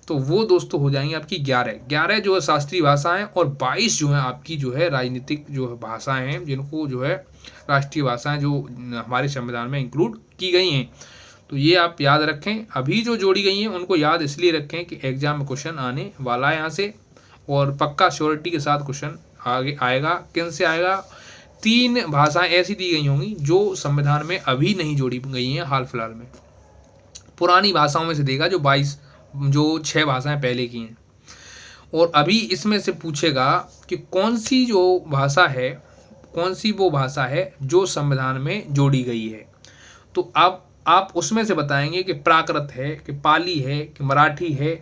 तो वो दोस्तों हो जाएंगी आपकी 11 जो है शास्त्रीय भाषाएं, और 22 जो है आपकी जो है राजनीतिक जो है भाषाएं हैं, जिनको जो है राष्ट्रीय भाषाएं जो हमारे संविधान में इंक्लूड की गई हैं। तो ये आप याद रखें। अभी जो जोड़ी गई हैं उनको याद इसलिए रखें कि एग्जाम में क्वेश्चन आने वाला है यहाँ से, और पक्का श्योरिटी के साथ क्वेश्चन आगे आएगा। किन से आएगा? 3 भाषाएं ऐसी दी गई होंगी जो संविधान में अभी नहीं जोड़ी गई हैं हाल फिलहाल में। पुरानी भाषाओं में से देगा जो 6 भाषाएं पहले की हैं, और अभी इसमें से पूछेगा कि कौन सी वो भाषा है जो संविधान में जोड़ी गई है। तो आप उसमें से बताएंगे कि प्राकृत है, कि पाली है, कि मराठी है,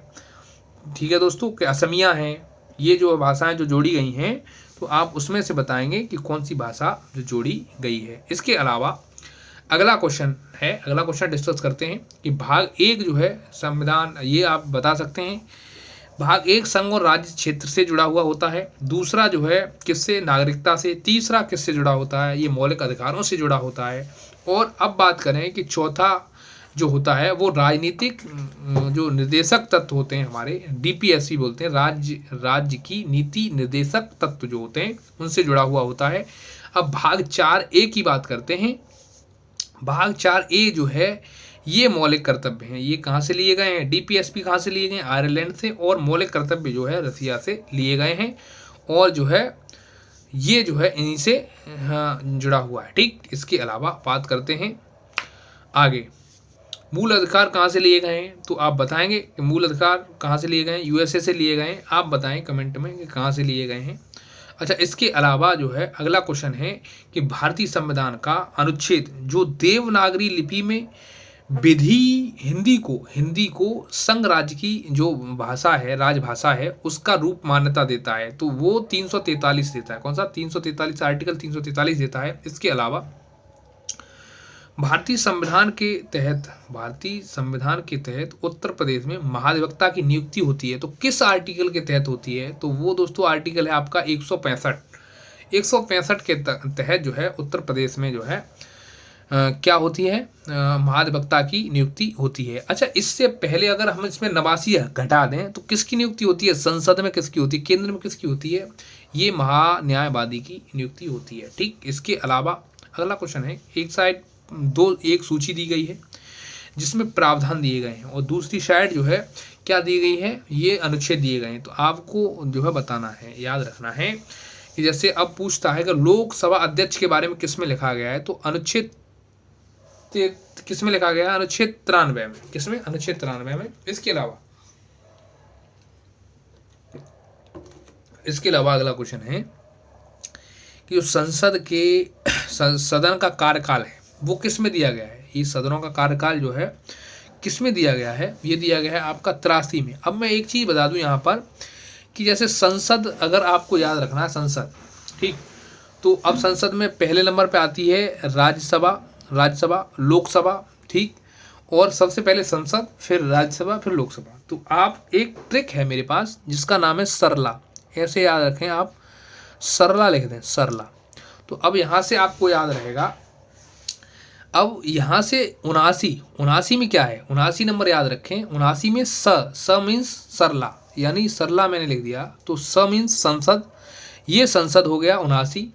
ठीक है दोस्तों, कि असमिया है। ये जो भाषाएं जो जोड़ी गई हैं तो आप उसमें से बताएंगे कि कौन सी भाषा जो जोड़ी गई है। इसके अलावा अगला क्वेश्चन डिस्कस करते हैं कि भाग 1 जो है संविधान, ये आप बता सकते हैं। भाग 1 संघ और राज्य क्षेत्र से जुड़ा हुआ होता है। दूसरा जो है किससे? नागरिकता से। तीसरा किससे जुड़ा होता है? ये मौलिक अधिकारों से जुड़ा होता है। और अब बात करें कि चौथा जो होता है वो राजनीतिक जो निर्देशक तत्व होते हैं, हमारे DPSP बोलते हैं, राज्य की नीति निर्देशक तत्व जो होते हैं उनसे जुड़ा हुआ होता है। अब भाग 4A की बात करते हैं। भाग 4A जो है ये मौलिक कर्तव्य हैं। ये कहाँ से लिए गए हैं? DPSP कहाँ से लिए गए हैं? आयरलैंड से। और मौलिक कर्तव्य जो है रसिया से लिए गए हैं, और जो है ये जो है इन्हीं से जुड़ा हुआ है। ठीक, इसके अलावा बात करते हैं आगे, मूल अधिकार कहाँ से लिए गए हैं? तो आप बताएंगे कि मूल अधिकार कहाँ से लिए गए हैं? USA से लिए गए हैं। आप बताएं कमेंट में कि कहाँ से लिए गए हैं। अच्छा, इसके अलावा जो है अगला क्वेश्चन है कि भारतीय संविधान का अनुच्छेद जो देवनागरी लिपि में हिंदी को संघ राज्य की जो भाषा है, राजभाषा है, उसका रूप मान्यता देता है, तो वो 343 देता है। कौन सा? 343, आर्टिकल 343 देता है। इसके अलावा भारतीय संविधान के तहत उत्तर प्रदेश में महाधिवक्ता की नियुक्ति होती है, तो किस आर्टिकल के तहत होती है? तो वो दोस्तों आर्टिकल है आपका 165 के तहत जो है उत्तर प्रदेश में जो है क्या होती है? महाधिवक्ता की नियुक्ति होती है। अच्छा, इससे पहले अगर हम इसमें 89 घटा दें तो किसकी नियुक्ति होती है? संसद में किसकी होती है? केंद्र में किसकी होती है? ये महान्यायवादी की नियुक्ति होती है। ठीक, इसके अलावा अगला क्वेश्चन है, एक सूची दी गई है जिसमें प्रावधान दिए गए हैं, और दूसरी साइड जो है क्या दी गई है? ये अनुच्छेद दिए गए हैं। तो आपको जो है बताना है, याद रखना है कि जैसे अब पूछता है कि लोकसभा अध्यक्ष के बारे में किसमें लिखा गया है, तो अनुच्छेद किसमें लिखा गया है? अनुच्छेद 93 में। किसमें? अनुच्छेद 93 में। इसके अलावा अगला क्वेश्चन है कि जो संसद के सदन का कार्यकाल है वो किस में दिया गया है? ये सदनों का कार्यकाल जो है किस में दिया गया है? ये दिया गया है आपका 83 में। अब मैं एक चीज़ बता दूं यहाँ पर कि जैसे संसद, अगर आपको याद रखना है संसद, ठीक, तो अब संसद में पहले नंबर पे आती है राज्यसभा, लोकसभा, ठीक, और सबसे पहले संसद, फिर राज्यसभा, फिर लोकसभा। तो आप एक ट्रिक है मेरे पास जिसका नाम है सरला, ऐसे याद रखें आप, सरला लिख दें, सरला। तो अब यहाँ से आपको याद रहेगा, अब यहाँ से 79 में क्या है, 79 नंबर याद रखें, 79 में स मीन्स सरला, यानी सरला मैंने लिख दिया, तो स मीन्स संसद, ये संसद हो गया 79।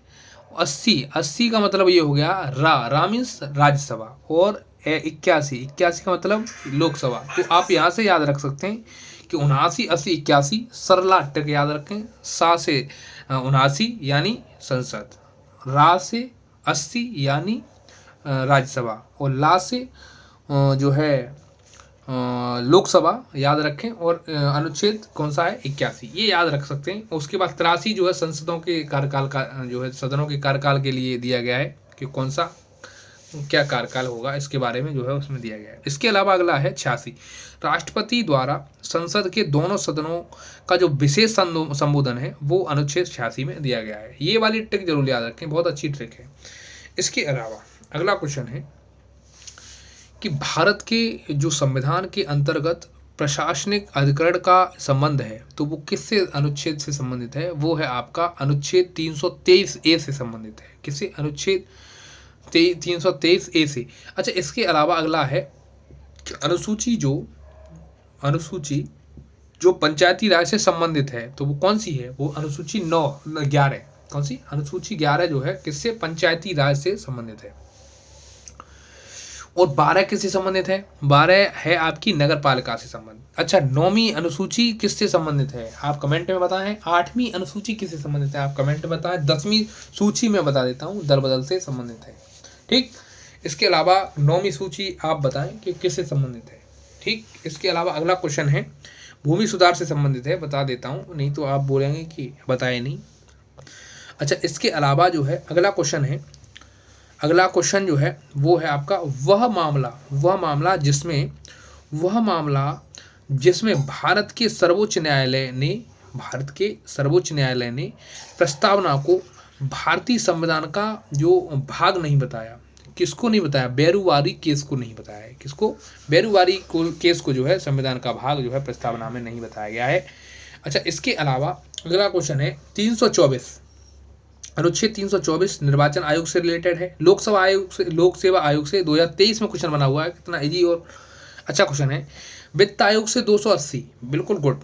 80 का मतलब ये हो गया रा मीन्स राज्यसभा, और 81 का मतलब लोकसभा। तो आप यहाँ से याद रख सकते हैं कि 79, 80, 81, सरला तक याद रखें, सा से 79 यानी संसद, रा से 80 यानी राज्यसभा, और ला से जो है लोकसभा याद रखें, और अनुच्छेद कौन सा है, 81, ये याद रख सकते हैं। उसके बाद 83 जो है संसदों के कार्यकाल का जो है, सदनों के कार्यकाल के लिए दिया गया है कि कौन सा क्या कार्यकाल होगा, इसके बारे में जो है उसमें दिया गया है। इसके अलावा अगला है 86, राष्ट्रपति द्वारा संसद के दोनों सदनों का जो विशेष संबोधन है वो अनुच्छेद 86 में दिया गया है। ये वाली ट्रिक जरूर याद रखें, बहुत अच्छी ट्रिक है। इसके अलावा अगला क्वेश्चन है कि भारत के जो संविधान के अंतर्गत प्रशासनिक अधिकरण का संबंध है, तो वो किससे अनुच्छेद से संबंधित है, वो है आपका अनुच्छेद 323A से संबंधित है। किससे, अनुच्छेद 323A से। अच्छा, इसके अलावा अगला है अनुसूची जो पंचायती राज से संबंधित है, तो वो कौन सी है, वो अनुसूची 11। कौन सी, अनुसूची 11 जो है किससे, पंचायती राज से संबंधित है। और 12 किससे संबंधित है, 12 है आपकी नगर पालिका से संबंधित। अच्छा, 9वीं अनुसूची किससे संबंधित है, आप कमेंट में बताएं। 8वीं अनुसूची किससे संबंधित है, आप कमेंट में बताएं। 10वीं सूची में बता देता हूँ, दल बदल से संबंधित है। ठीक, इसके अलावा 9वीं सूची आप बताएं कि किससे संबंधित है। ठीक, इसके अलावा अगला क्वेश्चन है भूमि सुधार से संबंधित है, बता देता हूँ, नहीं तो आप बोलेंगे कि बताए नहीं। अच्छा, इसके अलावा जो है अगला क्वेश्चन जो है वो है आपका वह मामला जिसमें भारत के सर्वोच्च न्यायालय ने प्रस्तावना को भारतीय संविधान का जो भाग नहीं बताया। किसको नहीं बताया, बेरुवारी केस को नहीं बताया है। किसको, बेरुवारी केस को जो है संविधान का भाग जो है प्रस्तावना में नहीं बताया गया है। अच्छा, इसके अलावा अगला क्वेश्चन है 324, अनुच्छेद 324 निर्वाचन आयोग से रिलेटेड है, लोक सेवा आयोग से 2023 में क्वेश्चन बना हुआ है। कितना इजी और अच्छा क्वेश्चन है। वित्त आयोग से 280, बिल्कुल गुड।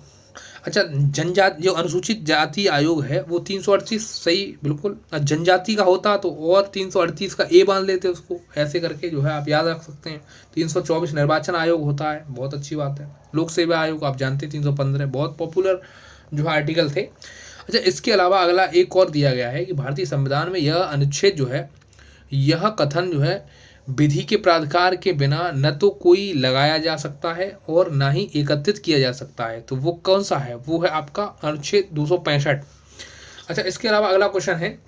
अच्छा, जनजाति जो अनुसूचित जाति आयोग है वो 338, सही, बिल्कुल। जनजाति का होता तो और 338 का ए बांध लेते उसको, ऐसे करके जो है आप याद रख सकते हैं। 324 निर्वाचन आयोग होता है, बहुत अच्छी बात है। लोक सेवा आयोग आप जानते हैं 315, बहुत पॉपुलर जो है आर्टिकल थे। अच्छा, इसके अलावा अगला एक और दिया गया है कि भारतीय संविधान में यह अनुच्छेद जो है, यह कथन जो है विधि के प्राधिकार के बिना न तो कोई लगाया जा सकता है और ना ही एकत्रित किया जा सकता है, तो वो कौन सा है, वो है आपका अनुच्छेद 265। अच्छा, इसके अलावा अगला क्वेश्चन है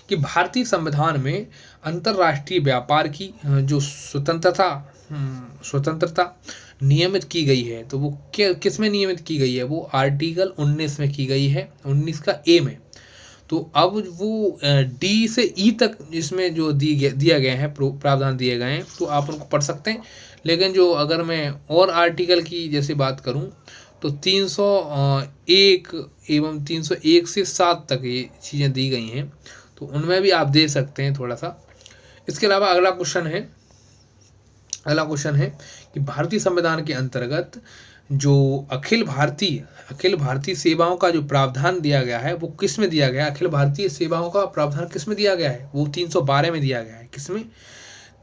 कि भारतीय संविधान में अंतर्राष्ट्रीय व्यापार की जो स्वतंत्रता नियमित की गई है, तो वो किस में नियमित की गई है, वो आर्टिकल 19 में की गई है, 19 का ए में। तो अब वो डी से ई तक इसमें जो दिया गया है, प्रावधान दिए गए हैं, तो आप उनको पढ़ सकते हैं। लेकिन जो अगर मैं और आर्टिकल की जैसे बात करूं तो 301 एवं 301 से 7 तक ये चीज़ें दी गई हैं, तो उनमें भी आप दे सकते हैं थोड़ा सा। इसके अलावा अगला क्वेश्चन है कि भारतीय संविधान के अंतर्गत जो अखिल भारतीय सेवाओं का जो प्रावधान दिया गया है वो किस में दिया गया है, अखिल भारतीय सेवाओं का प्रावधान किस में दिया गया है, वो 312 में दिया गया है। किसमें,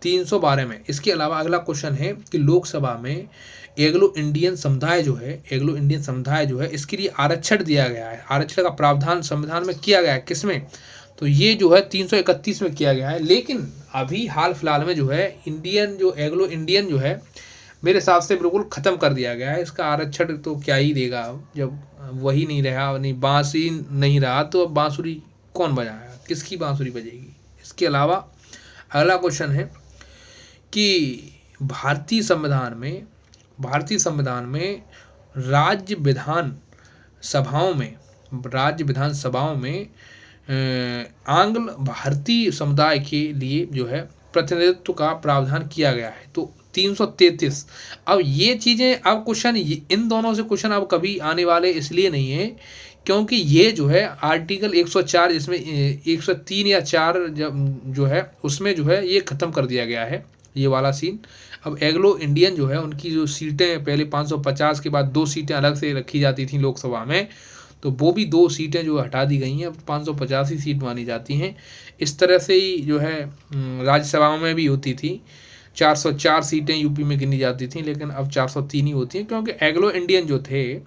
312 में। इसके अलावा अगला क्वेश्चन है कि लोकसभा में एंग्लो इंडियन समुदाय जो है इसके लिए आरक्षण दिया गया है, आरक्षण का प्रावधान संविधान में किया गया है, किसमें, तो ये जो है 331 में किया गया है। लेकिन अभी हाल फिलहाल में जो है एंग्लो इंडियन जो है मेरे हिसाब से बिल्कुल ख़त्म कर दिया गया है। इसका आरक्षण तो क्या ही देगा, जब वही नहीं रहा, नहीं बांसुरी नहीं रहा, तो अब बांसुरी कौन बजाएगा, किसकी बांसुरी बजेगी। इसके अलावा अगला क्वेश्चन है कि भारतीय संविधान में राज्य विधान सभाओं में आंग्ल भारतीय समुदाय के लिए जो है प्रतिनिधित्व का प्रावधान किया गया है, तो 333। अब ये चीज़ें अब क्वेश्चन इन दोनों से क्वेश्चन अब कभी आने वाले इसलिए नहीं है क्योंकि ये जो है आर्टिकल 104 इसमें 103 या 4 जो है उसमें जो है ये ख़त्म कर दिया गया है ये वाला सीन। अब एग्लो इंडियन जो है उनकी जो सीटें पहले 550 के बाद 2 सीटें अलग से रखी जाती थी लोकसभा में, तो वो भी 2 सीटें जो हटा दी गई हैं, अब 550 ही सीट मानी जाती हैं। इस तरह से ही जो है राज्यसभा में भी होती थी, 404 सीटें यूपी में गिनी जाती थी, लेकिन अब 403 ही होती हैं, क्योंकि एग्लो इंडियन जो थे,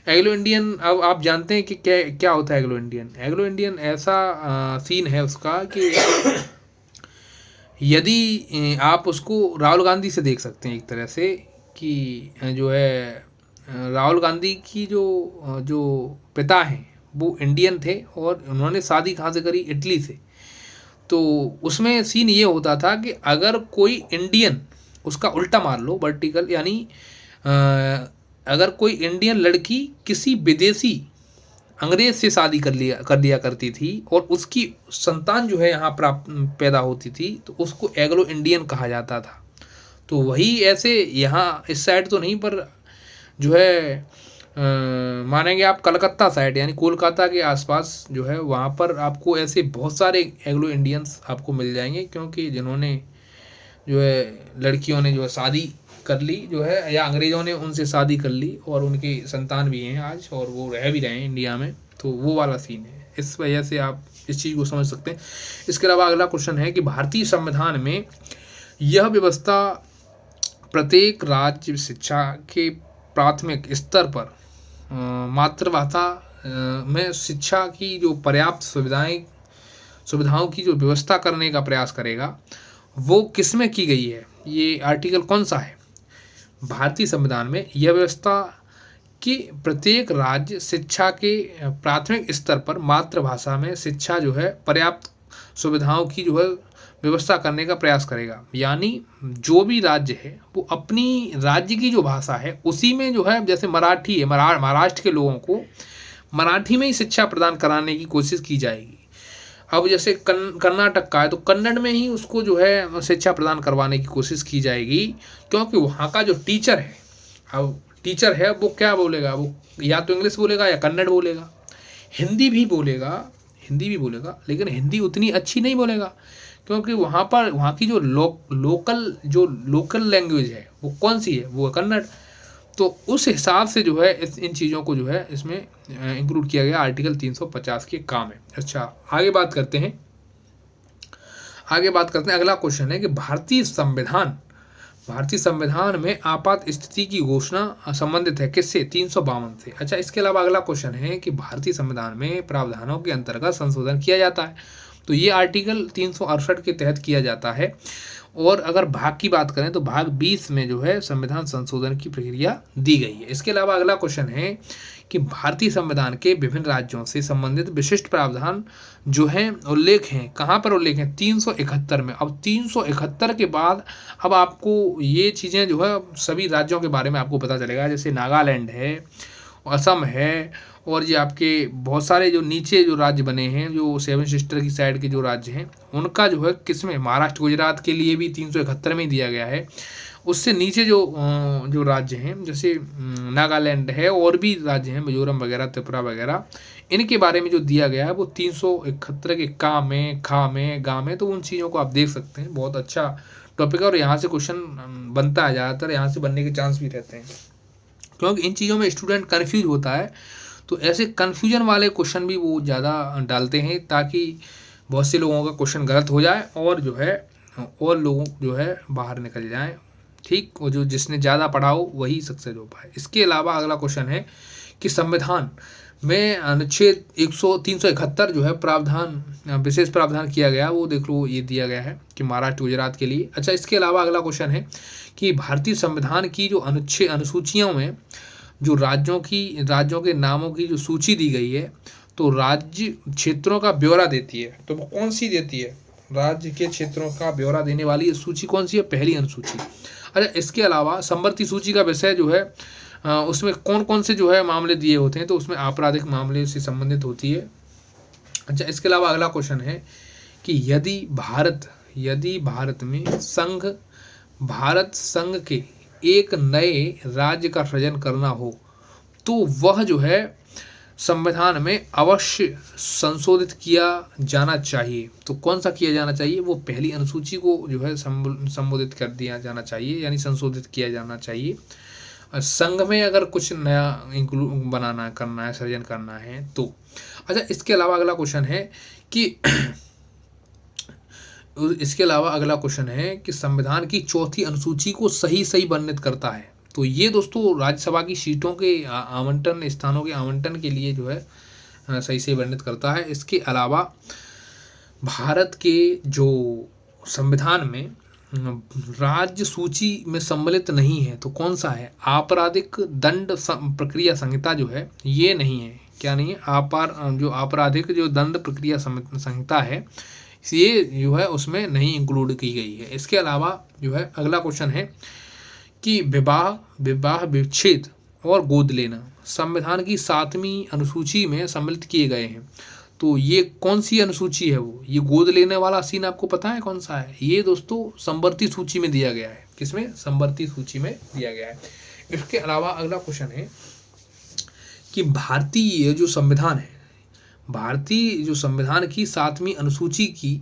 एग्लो इंडियन अब आप जानते हैं कि क्या होता है एग्लो इंडियन। एग्लो इंडियन ऐसा सीन है उसका कि यदि आप उसको राहुल गांधी से देख सकते हैं एक तरह से कि जो है राहुल गांधी की जो पिता हैं वो इंडियन थे और उन्होंने शादी कहाँ से करी, इटली से। तो उसमें सीन ये होता था कि अगर कोई इंडियन, उसका उल्टा मार लो वर्टिकल, यानी अगर कोई इंडियन लड़की किसी विदेशी अंग्रेज से शादी कर लिया करती थी और उसकी संतान जो है यहाँ पैदा होती थी, तो उसको एग्लो इंडियन कहा जाता था। तो वही ऐसे यहाँ इस साइड तो नहीं, पर जो है मानेंगे आप कलकत्ता साइड यानी कोलकाता के आसपास जो है वहाँ पर आपको ऐसे बहुत सारे एग्लो इंडियंस आपको मिल जाएंगे, क्योंकि जिन्होंने जो है लड़कियों ने जो है शादी कर ली जो है, या अंग्रेज़ों ने उनसे शादी कर ली और उनकी संतान भी हैं आज और वो रह भी रहे हैं इंडिया में। तो वो वाला सीन है, इस वजह से आप इस चीज़ को समझ सकते हैं। इसके अलावा अगला क्वेश्चन है कि भारतीय संविधान में यह व्यवस्था प्रत्येक राज्य शिक्षा के प्राथमिक स्तर पर मातृभाषा में शिक्षा की जो पर्याप्त सुविधाओं की जो व्यवस्था करने का प्रयास करेगा, वो किस में की गई है, ये आर्टिकल कौन सा है। भारतीय संविधान में यह व्यवस्था कि प्रत्येक राज्य शिक्षा के प्राथमिक स्तर पर मातृभाषा में शिक्षा जो है पर्याप्त सुविधाओं की जो है व्यवस्था करने का प्रयास करेगा। यानी जो भी राज्य है वो अपनी राज्य की जो भाषा है उसी में जो है, जैसे मराठी है, महाराष्ट्र के लोगों को मराठी में ही शिक्षा प्रदान कराने की कोशिश की जाएगी। अब जैसे कर्नाटक का है तो कन्नड़ में ही उसको जो है शिक्षा प्रदान करवाने की कोशिश की जाएगी, क्योंकि वहाँ का जो टीचर है, अब टीचर है वो क्या बोलेगा, वो या तो इंग्लिश बोलेगा या कन्नड़ बोलेगा, हिंदी भी बोलेगा, लेकिन हिंदी उतनी अच्छी नहीं बोलेगा, क्योंकि वहाँ पर वहाँ की जो लोकल लैंग्वेज है वो कौन सी है, वो है कन्नड़। तो उस हिसाब से जो है इन चीज़ों को जो है इसमें इंक्लूड किया गया आर्टिकल 350 के काम है। अच्छा, आगे बात करते हैं। अगला क्वेश्चन है कि भारतीय संविधान में आपात स्थिति की घोषणा संबंधित है किससे, 352 से। अच्छा, इसके अलावा अगला क्वेश्चन है कि भारतीय संविधान में प्रावधानों के अंतर्गत संशोधन किया जाता है, तो ये आर्टिकल 368 के तहत किया जाता है। और अगर भाग की बात करें तो भाग 20 में जो है संविधान संशोधन की प्रक्रिया दी गई है। इसके अलावा अगला क्वेश्चन है कि भारतीय संविधान के विभिन्न राज्यों से संबंधित विशिष्ट प्रावधान जो हैं उल्लेख हैं, कहाँ पर उल्लेख हैं, 371 में। अब 371 के बाद अब आपको ये चीज़ें जो है सभी राज्यों के बारे में आपको पता चलेगा, जैसे नागालैंड है, असम है, और ये आपके बहुत सारे जो नीचे जो राज्य बने हैं, जो 7 सिस्टर की साइड के जो राज्य हैं, उनका जो है किसमें, महाराष्ट्र गुजरात के लिए भी 371 में ही दिया गया है। उससे नीचे जो राज्य हैं, जैसे नागालैंड है, और भी राज्य हैं, मिजोरम वगैरह, त्रिपुरा वगैरह, इनके बारे में जो दिया गया है वो 371 के का में, खा में, गा में। तो उन चीज़ों को आप देख सकते हैं, बहुत अच्छा टॉपिक है और यहाँ से क्वेश्चन बनता है, ज़्यादातर यहाँ से बनने के चांस भी रहते हैं, क्योंकि इन चीज़ों में स्टूडेंट कन्फ्यूज होता है। तो ऐसे कन्फ्यूजन वाले क्वेश्चन भी वो ज़्यादा डालते हैं, ताकि बहुत से लोगों का क्वेश्चन गलत हो जाए और जो है और लोग जो है बाहर निकल जाएं, ठीक, और जो जिसने ज़्यादा पढ़ा हो वही सक्सेस हो पाए। इसके अलावा अगला क्वेश्चन है कि संविधान में अनुच्छेद 371 जो है प्रावधान, विशेष प्रावधान किया गया, वो देख लो, ये दिया गया है कि महाराष्ट्र गुजरात के लिए। अच्छा, इसके अलावा अगला क्वेश्चन है कि भारतीय संविधान की जो अनुसूचियों में जो राज्यों के नामों की जो सूची दी गई है, तो राज्य क्षेत्रों का ब्यौरा देती है, तो वो कौन सी देती है, राज्य के क्षेत्रों का ब्यौरा देने वाली सूची कौन सी है, पहली अनुसूची। अच्छा, इसके अलावा समवर्ती सूची का विषय जो है उसमें कौन कौन से जो है मामले दिए होते हैं, तो उसमें आपराधिक मामले से संबंधित होती है। अच्छा, इसके अलावा अगला क्वेश्चन है कि यदि भारत में भारत संघ के एक नए राज्य का सृजन करना हो, तो वह जो है संविधान में अवश्य संशोधित किया जाना चाहिए। तो कौन सा किया जाना चाहिए? वो पहली अनुसूची को जो है संबोधित कर दिया जाना चाहिए, यानी संशोधित किया जाना चाहिए। संघ में अगर कुछ नया बनाना करना है, सृजन करना है तो। अच्छा, इसके अलावा अगला क्वेश्चन है कि संविधान की चौथी अनुसूची को सही वर्णित करता है। तो ये दोस्तों राज्यसभा की सीटों के आवंटन, स्थानों के आवंटन के लिए जो है सही वर्णित करता है। इसके अलावा भारत के जो संविधान में राज्य सूची में सम्मिलित नहीं है तो कौन सा है? आपराधिक दंड प्रक्रिया संहिता जो है ये नहीं है। क्या नहीं है? जो आपराधिक जो दंड प्रक्रिया संहिता है ये जो है उसमें नहीं इंक्लूड की गई है। इसके अलावा जो है अगला क्वेश्चन है कि विवाह विच्छेद और गोद लेना संविधान की 7वीं अनुसूची में सम्मिलित किए गए हैं। तो ये कौन सी अनुसूची है? वो ये गोद लेने वाला सीन आपको पता है कौन सा है? ये दोस्तों संवर्ती सूची में दिया गया है। किसमें? संवर्ती सूची में दिया गया है। इसके अलावा अगला क्वेश्चन है कि भारतीय जो संविधान की 7वीं अनुसूची की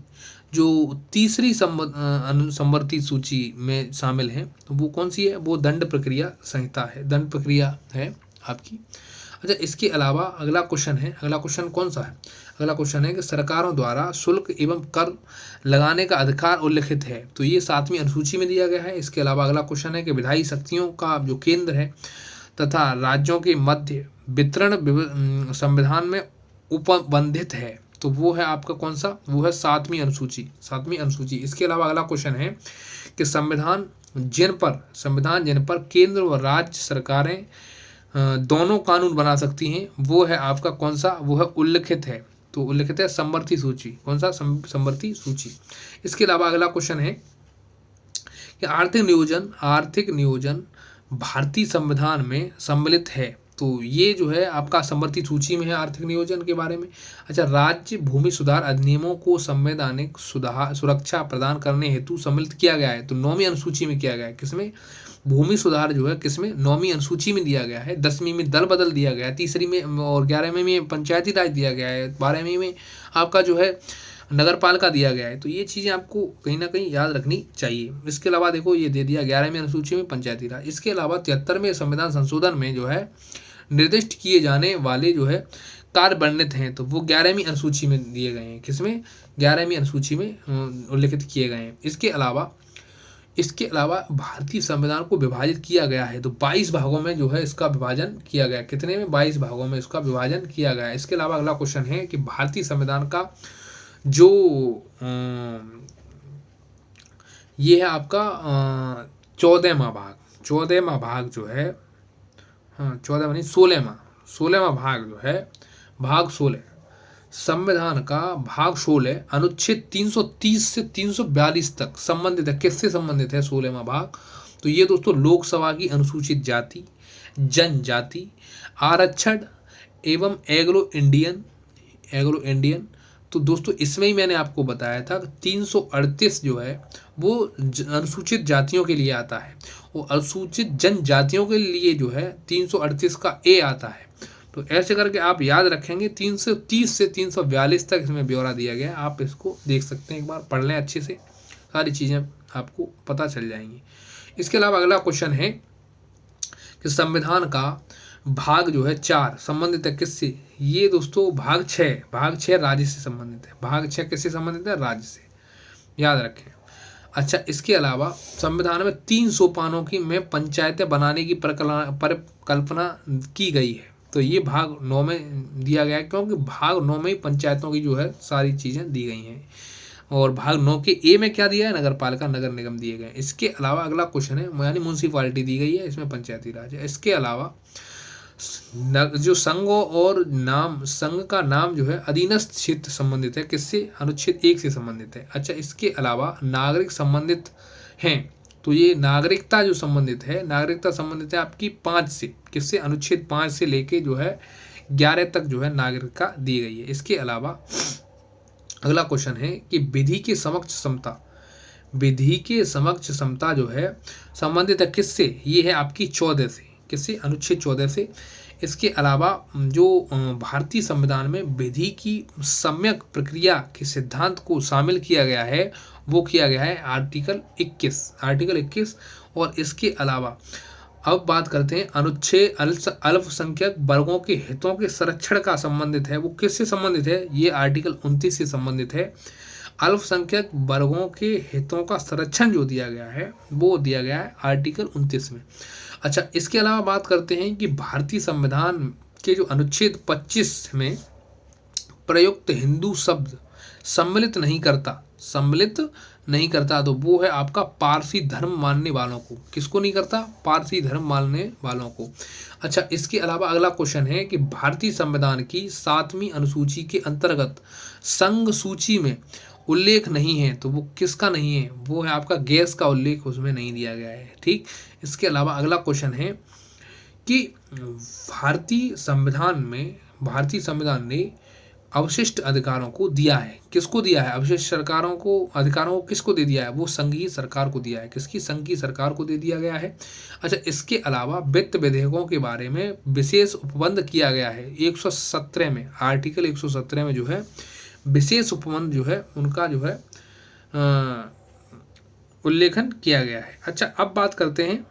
जो तीसरी संवर्ती सूची में शामिल है तो वो कौन सी है? वो दंड प्रक्रिया संहिता है, दंड प्रक्रिया है आपकी। अच्छा, इसके अलावा अगला क्वेश्चन कौन सा है? अगला क्वेश्चन है कि सरकारों द्वारा शुल्क एवं कर लगाने का अधिकार उल्लिखित है। तो ये 7वीं अनुसूची में दिया गया है। इसके अलावा अगला क्वेश्चन है कि विधायी शक्तियों का जो केंद्र है तथा राज्यों के मध्य वितरण संविधान में उपबंधित है। तो वो है आपका कौन सा? वो है 7वीं अनुसूची। इसके अलावा अगला क्वेश्चन है कि संविधान जिन पर केंद्र व राज्य सरकारें दोनों कानून बना सकती हैं वो है आपका कौन सा? वो है उल्लिखित है। तो उल्लिखित है संवर्ती सूची। कौन सा? संवर्ती सूची। इसके अलावा अगला क्वेश्चन है कि आर्थिक नियोजन भारतीय संविधान में सम्मिलित है। तो ये जो है आपका संवर्ती सूची में है आर्थिक नियोजन के बारे में। अच्छा, राज्य भूमि सुधार अधिनियमों को संवैधानिक सुरक्षा प्रदान करने हेतु सम्मिलित किया गया है। तो 9वीं अनुसूची में किया गया है। किसमें? भूमि सुधार जो है किसमें? 9वीं अनुसूची में दिया गया है। 10वीं में दल बदल दिया गया है, 3री में और 11वीं में पंचायती राज दिया गया है, 12वीं में आपका जो है नगर पालिका दिया गया है। तो ये चीज़ें आपको कहीं ना कहीं याद रखनी चाहिए। इसके अलावा देखो ये दे दिया 11वीं अनुसूची में पंचायती राज। इसके अलावा 73वें संविधान संशोधन में जो है निर्दिष्ट किए जाने वाले जो है कार्य वर्णित हैं तो वो 11वीं अनुसूची में दिए गए हैं। किसमें? 11वीं अनुसूची में उल्लिखित किए गए हैं। इसके अलावा भारतीय संविधान को विभाजित किया गया है तो 22 भागों में जो है इसका विभाजन किया गया। कितने में? 22 भागों में इसका विभाजन किया गया है। इसके अलावा अगला क्वेश्चन है कि भारतीय संविधान का जो ये है आपका 14वां भाग जो है, 14वां नहीं 16वां भाग जो है, भाग 16 संविधान का भाग 16 अनुच्छेद 330 से 342 तक संबंधित है। किससे संबंधित है 16वां भाग? तो ये दोस्तों लोकसभा की अनुसूचित जाति, जनजाति, आरक्षण एवं एग्लो इंडियन। तो दोस्तों इसमें ही मैंने आपको बताया था 338 जो है वो अनुसूचित जातियों के लिए आता है, वो अनुसूचित जनजातियों के लिए जो है 338 का ए आता है। तो ऐसे करके आप याद रखेंगे 330 से 342 तक इसमें ब्यौरा दिया गया है। आप इसको देख सकते हैं, एक बार पढ़ लें अच्छे से, सारी चीज़ें आपको पता चल जाएंगी। इसके अलावा अगला क्वेश्चन है कि संविधान का भाग जो है 4 संबंधित है किससे? ये दोस्तों भाग 6 राज्य से संबंधित है। भाग 6 किससे संबंधित है? राज्य से, याद रखें। अच्छा, इसके अलावा संविधान में 3 सोपानों की में पंचायतें बनाने की परिकल्पना की गई है। तो ये भाग 9 में दिया गया है क्योंकि भाग 9 में ही पंचायतों की जो है सारी चीज़ें दी गई हैं। और भाग 9 के ए में क्या दिया है? नगर पालिका, नगर निगम दिए गए। इसके अलावा अगला क्वेश्चन है यानी म्यूनसिपालिटी दी गई है, इसमें पंचायती राज है। इसके अलावा जो संघ का नाम जो है अधीनस्थ क्षेत्र संबंधित है। किससे? अनुच्छेद 1 से संबंधित है। अच्छा, इसके अलावा नागरिक संबंधित हैं तो ये नागरिकता संबंधित है आपकी 5 से। किससे? अनुच्छेद 5 से लेके जो है 11 तक जो है नागरिकता दी गई है। इसके अलावा अगला क्वेश्चन है कि विधि के समक्ष समता जो है संबंधित है किससे? ये है आपकी 14 से। किससे? अनुच्छेद 14 से। इसके अलावा जो भारतीय संविधान में विधि की सम्यक प्रक्रिया के सिद्धांत को शामिल किया गया है वो किया गया है आर्टिकल 21। और इसके अलावा अब बात करते हैं अनुच्छेद अल्पसंख्यक वर्गों के हितों के संरक्षण का संबंधित है, वो किससे संबंधित है, ये आर्टिकल 29 से संबंधित है। अल्पसंख्यक वर्गों के हितों का संरक्षण जो दिया गया है वो दिया गया है आर्टिकल 29 में। अच्छा, इसके अलावा बात करते हैं कि भारतीय संविधान के जो अनुच्छेद 25 में प्रयुक्त हिंदू शब्द सम्मिलित नहीं करता तो वो है आपका पारसी धर्म मानने वालों को। किसको नहीं करता, पारसी धर्म मानने वालों को। अच्छा, इसके अलावा अगला क्वेश्चन है कि भारतीय संविधान की 7वीं अनुसूची के अंतर्गत संघ सूची में उल्लेख नहीं है तो वो किसका नहीं है, वो है आपका गैस का उल्लेख उसमें नहीं दिया गया है। ठीक, इसके अलावा अगला क्वेश्चन है कि भारतीय संविधान ने अवशिष्ट अधिकारों को दिया है, किसको दिया है, अवशिष्ट अधिकारों को किसको दे दिया है, वो संघीय सरकार को दिया है। किसकी, संघीय सरकार को दे दिया गया है। अच्छा, इसके अलावा वित्त विधेयकों के बारे में विशेष उपबंध किया गया है 117 में, आर्टिकल 117 में जो है विशेष उपबंध जो है उनका जो है उल्लेखन किया गया है। अच्छा, अब बात करते हैं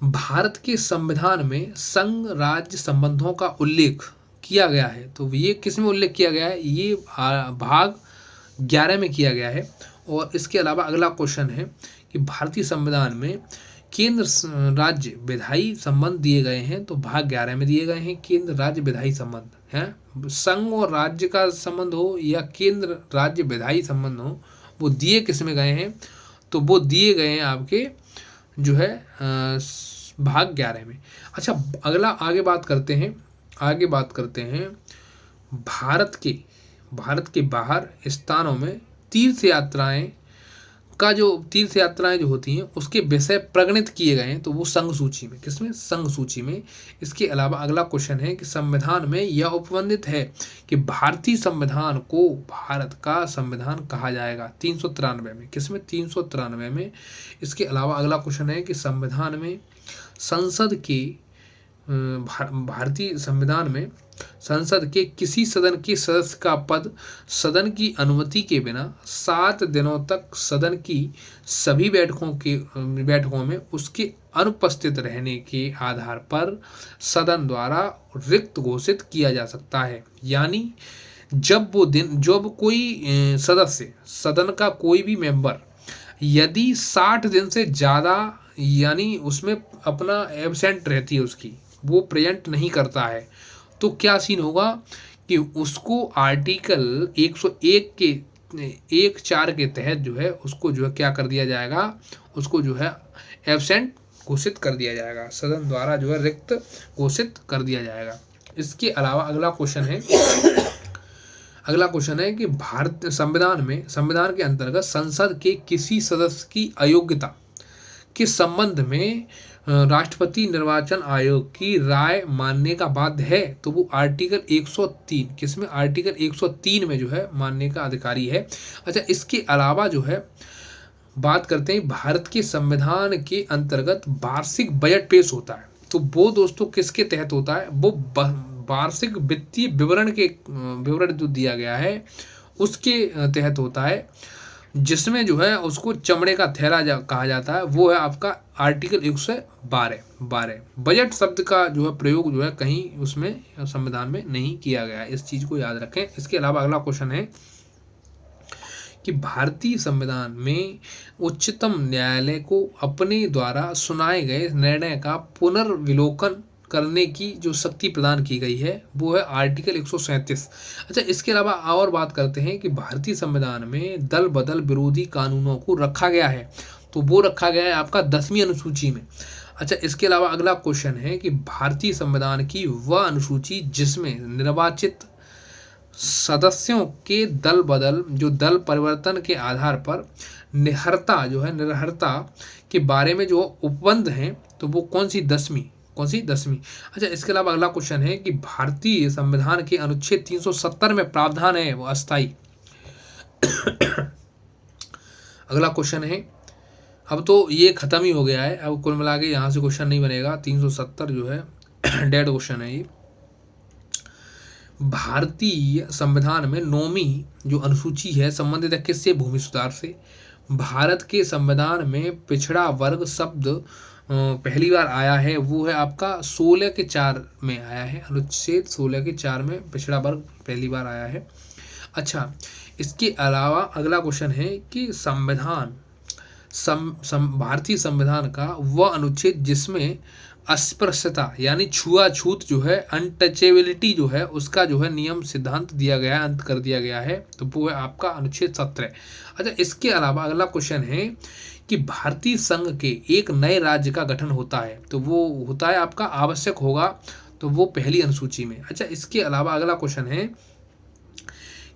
भारत के संविधान में संघ राज्य संबंधों का उल्लेख किया गया है तो ये किस में उल्लेख किया गया है, ये भाग 11 में किया गया है। और इसके अलावा अगला क्वेश्चन है कि भारतीय संविधान में केंद्र राज्य विधायी संबंध दिए गए हैं तो भाग 11 में दिए गए हैं केंद्र राज्य विधायी संबंध है। संघ और राज्य का संबंध हो या केंद्र राज्य विधायी संबंध हो, वो दिए किस में गए हैं, तो वो दिए गए हैं आपके जो है भाग 11 में। अच्छा, अगला आगे बात करते हैं भारत के बाहर स्थानों में तीर्थ यात्राएं जो होती हैं उसके विषय प्रगणित किए गए हैं तो वो संघ सूची में, किसमें, संघ सूची में। इसके अलावा अगला क्वेश्चन है कि संविधान में यह उपबंधित है कि भारतीय संविधान को भारत का संविधान कहा जाएगा 393 में, किसमें, 393 में। इसके अलावा अगला क्वेश्चन है कि संविधान में भारतीय संविधान में संसद के किसी सदन के सदस्य का पद सदन की अनुमति के बिना 7 दिनों तक सदन की सभी बैठकों में उसके अनुपस्थित रहने के आधार पर सदन द्वारा रिक्त घोषित किया जा सकता है। यानी जब कोई सदस्य, सदन का कोई भी मेंबर यदि 60 दिन से ज़्यादा यानी उसमें अपना एब्सेंट रहती है, उसकी वो प्रेजेंट नहीं करता है, तो क्या सीन होगा कि उसको आर्टिकल 101 के 1(4) के तहत जो है उसको जो है क्या कर दिया जाएगा, उसको जो है एब्सेंट घोषित कर दिया जाएगा, सदन द्वारा जो है रिक्त घोषित कर दिया जाएगा। इसके अलावा अगला क्वेश्चन है कि भारत संविधान के अंतर्गत संसद के किसी सदस्य की अयोग्यता के संबंध में राष्ट्रपति निर्वाचन आयोग की राय मानने का बाध्य है तो वो आर्टिकल 103, किसमें, आर्टिकल 103 में जो है मानने का अधिकारी है। अच्छा, इसके अलावा जो है बात करते हैं भारत के संविधान के अंतर्गत वार्षिक बजट पेश होता है तो वो दोस्तों किसके तहत होता है, वो वार्षिक वित्तीय विवरण जो दिया गया है उसके तहत होता है, जिसमें जो है उसको चमड़े का थैला कहा जाता है, वो है आपका आर्टिकल 112। बजट शब्द का जो है प्रयोग जो है कहीं उसमें संविधान में नहीं किया गया है, इस चीज को याद रखें। इसके अलावा अगला क्वेश्चन है कि भारतीय संविधान में उच्चतम न्यायालय को अपने द्वारा सुनाए गए निर्णय का पुनर्विलोकन करने की जो शक्ति प्रदान की गई है वो है आर्टिकल 137। अच्छा, इसके अलावा और बात करते हैं कि भारतीय संविधान में दल बदल विरोधी कानूनों को रखा गया है तो वो रखा गया है आपका 10वीं अनुसूची में। अच्छा, इसके अलावा अगला क्वेश्चन है कि भारतीय संविधान की वह अनुसूची जिसमें निर्वाचित सदस्यों के दल परिवर्तन के आधार पर निरहरता के बारे में जो उपबंध हैं तो वो कौन सी 10वीं। अच्छा, इसके अलावा अगला क्वेश्चन है कि भारतीय संविधान के अनुच्छेद 370 में प्रावधान है वो अस्थायी। अगला क्वेश्चन है, अब तो ये खत्म ही हो गया है, अब कुल मिला के यहाँ से क्वेश्चन नहीं बनेगा, 370 जो है डेड क्वेश्चन है ये। भारतीय संविधान में 9वीं जो अनुसूची है संबंधित है किससे? भूमि सुधार से। भारत के संविधान में पिछड़ा वर्ग शब्द पहली बार आया है, वो है आपका 16 के 4 में आया है। अनुच्छेद 16 के 4 में पिछड़ा वर्ग पहली बार आया है। अच्छा, इसके अलावा अगला क्वेश्चन है कि भारतीय संविधान का वह अनुच्छेद जिसमें अस्पृश्यता यानी छुआछूत जो है, अनटचेबिलिटी जो है, उसका जो है नियम सिद्धांत दिया गया है, अंत कर दिया गया है, तो वो है आपका अनुच्छेद 17। अच्छा, इसके अलावा अगला क्वेश्चन है कि भारतीय संघ के एक नए राज्य का गठन होता है, तो वो होता है आपका आवश्यक होगा, तो वो पहली अनुसूची में। अच्छा, इसके अलावा अगला क्वेश्चन है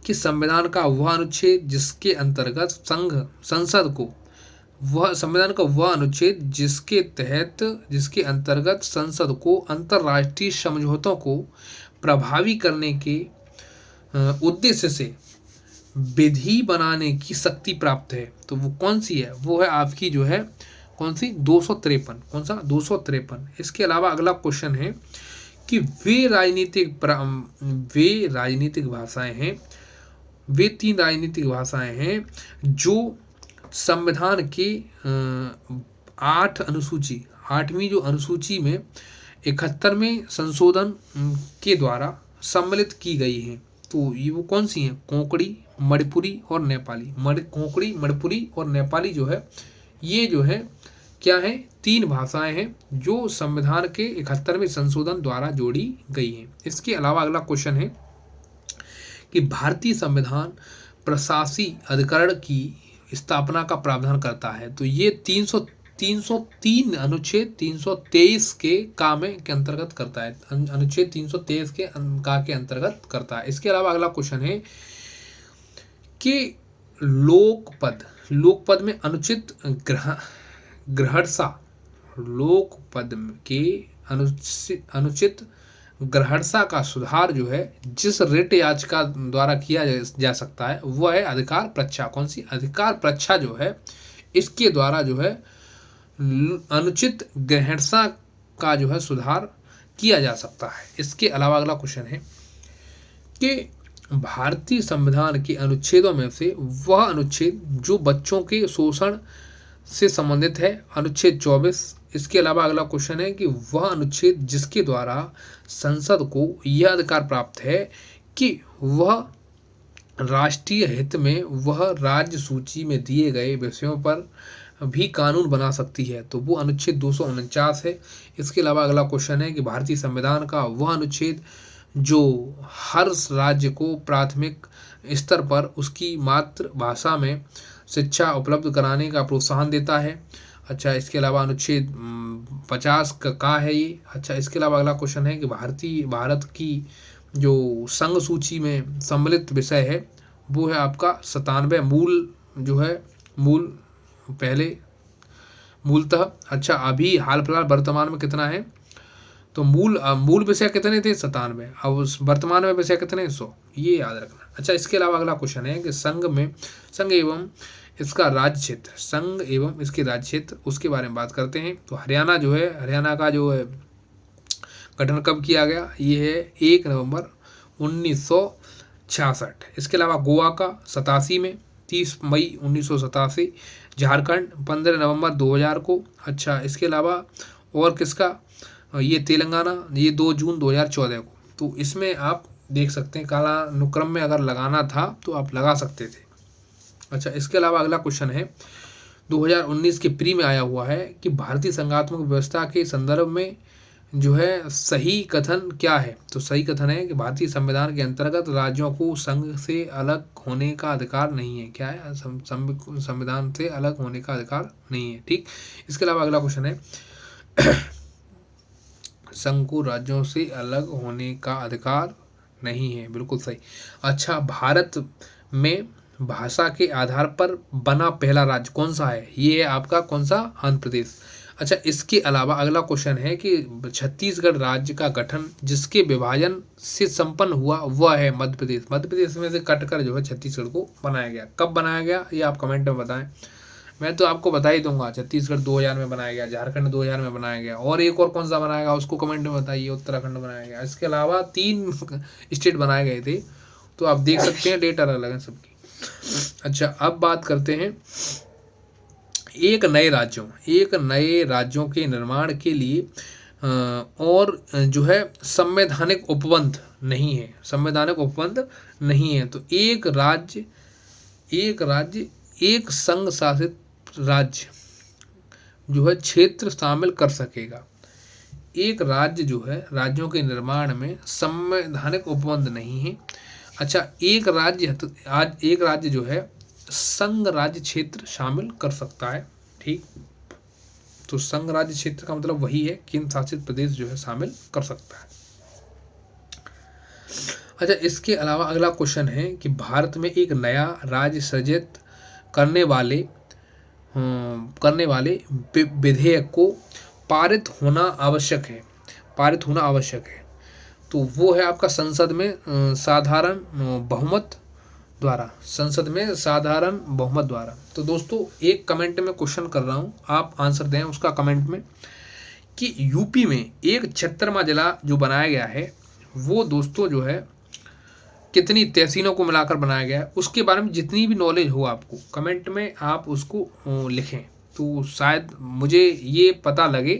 कि संविधान का वह अनुच्छेद जिसके अंतर्गत संसद को संविधान का वह अनुच्छेद जिसके अंतर्गत संसद को अंतर्राष्ट्रीय समझौतों को प्रभावी करने के उद्देश्य से विधि बनाने की शक्ति प्राप्त है, तो वो कौन सी है? वो है आपकी जो है कौन सी? 253। कौन सा? 253। इसके अलावा अगला क्वेश्चन है कि वे राजनीतिक भाषाएं हैं, वे 3 राजनीतिक भाषाएं हैं जो संविधान की 8वीं जो अनुसूची में 71वें संशोधन के द्वारा सम्मिलित की गई हैं, तो ये वो कौन सी हैं? कोंकणी, मणिपुरी और नेपाली। कोंकणी, मणिपुरी और नेपाली जो है, ये जो है क्या है? 3 भाषाएं हैं जो संविधान के 71वें संशोधन द्वारा जोड़ी गई हैं। इसके अलावा अगला क्वेश्चन है कि भारतीय संविधान प्रशासनिक अधिकरण की स्थापना का प्रावधान करता है, तो ये 303 अनुच्छेद 323 के के अंतर्गत करता है, अनुच्छेद 323 के के अंतर्गत करता है। इसके अलावा अगला क्वेश्चन है कि लोकपद में अनुचित अनुचित ग्रहणसा का सुधार जो है जिस रिट याचिका द्वारा किया जा सकता है, वह है अधिकार प्रच्छा। कौन सी? अधिकार प्रच्छा जो है, इसके द्वारा जो है अनुचित ग्रहणसा का जो है सुधार किया जा सकता है। इसके अलावा अगला क्वेश्चन है कि भारतीय संविधान के अनुच्छेदों में से वह अनुच्छेद जो बच्चों के शोषण से संबंधित है, अनुच्छेद 24। इसके अलावा अगला क्वेश्चन है कि वह अनुच्छेद जिसके द्वारा संसद को यह अधिकार प्राप्त है कि वह राष्ट्रीय हित में वह राज्य सूची में दिए गए विषयों पर भी कानून बना सकती है, तो वो अनुच्छेद 249 है। इसके अलावा अगला क्वेश्चन है कि भारतीय संविधान का वह अनुच्छेद जो हर राज्य को प्राथमिक स्तर पर उसकी मातृभाषा में शिक्षा उपलब्ध कराने का प्रोत्साहन देता है। अच्छा, इसके अलावा अनुच्छेद 50 का है ये। अच्छा, इसके अलावा अगला क्वेश्चन है कि भारत की जो संघ सूची में सम्मिलित विषय है वो है आपका 97 मूलतः। अच्छा, अभी हाल फिलहाल वर्तमान में कितना है? तो मूल विषय कितने थे? 97। अब उस वर्तमान में विषय कितने? 100। ये याद रखना। अच्छा, इसके अलावा अगला क्वेश्चन है कि संघ एवं इसका राज्य क्षेत्र, संघ एवं इसके राज्य क्षेत्र, उसके बारे में बात करते हैं। तो हरियाणा का जो है गठन कब किया गया? ये है 1 नवंबर 1966। इसके अलावा गोवा का 87 में, 30 मई 1987। झारखंड 15 नवंबर 2000 को। अच्छा, इसके अलावा और किसका? ये तेलंगाना, ये 2 जून 2014 को। तो इसमें आप देख सकते हैं, कालानुक्रम में अगर लगाना था तो आप लगा सकते थे। अच्छा, इसके अलावा अगला क्वेश्चन है 2019 के प्री में आया हुआ है कि भारतीय संघात्मक व्यवस्था के संदर्भ में जो है सही कथन क्या है? तो सही कथन है कि भारतीय संविधान के अंतर्गत राज्यों को संघ से अलग होने का अधिकार नहीं है। क्या है? संविधान से अलग होने का अधिकार नहीं है। ठीक। इसके अलावा अगला क्वेश्चन है संघ को राज्यों से अलग होने का अधिकार नहीं है। बिल्कुल सही। अच्छा, भारत में भाषा के आधार पर बना पहला राज्य कौन सा है? ये है आपका कौन सा? आंध्र प्रदेश। अच्छा, इसके अलावा अगला क्वेश्चन है कि छत्तीसगढ़ राज्य का गठन जिसके विभाजन से संपन्न हुआ वह है मध्य प्रदेश। मध्य प्रदेश में से कटकर जो है छत्तीसगढ़ को बनाया गया। कब बनाया गया ये आप कमेंट में बताएं। मैं तो आपको बता ही दूंगा, छत्तीसगढ़ 2000 में बनाया गया, झारखंड 2000 में बनाया गया, और एक और कौन सा बनाया गया उसको कमेंट में बताइए। उत्तराखंड बनाया गया, इसके अलावा 3 स्टेट बनाए गए थे। तो आप देख सकते हैं डेट अलग अलग है सबकी। अच्छा, अब बात करते हैं एक नए राज्यों के निर्माण के लिए और जो है संवैधानिक उपबंध नहीं है। तो एक राज्य एक संघ शासित राज्य जो है क्षेत्र शामिल कर सकेगा। एक राज्य जो है, राज्यों के निर्माण में संवैधानिक उपबंध नहीं है। अच्छा, एक राज्य जो है संघ राज्य क्षेत्र शामिल कर सकता है। ठीक, तो संघ राज्य क्षेत्र का मतलब वही है, केंद्र शासित प्रदेश जो है शामिल कर सकता है। अच्छा, इसके अलावा अगला क्वेश्चन है कि भारत में एक नया राज्य सृजित करने वाले विधेयक को पारित होना आवश्यक है। तो वो है आपका संसद में साधारण बहुमत द्वारा। तो दोस्तों, एक कमेंट में क्वेश्चन कर रहा हूँ, आप आंसर दें उसका कमेंट में, कि यूपी में एक 76वां जिला जो बनाया गया है वो दोस्तों जो है कितनी तहसीलों को मिलाकर बनाया गया है, उसके बारे में जितनी भी नॉलेज हो आपको कमेंट में आप उसको लिखें। तो शायद मुझे ये पता लगे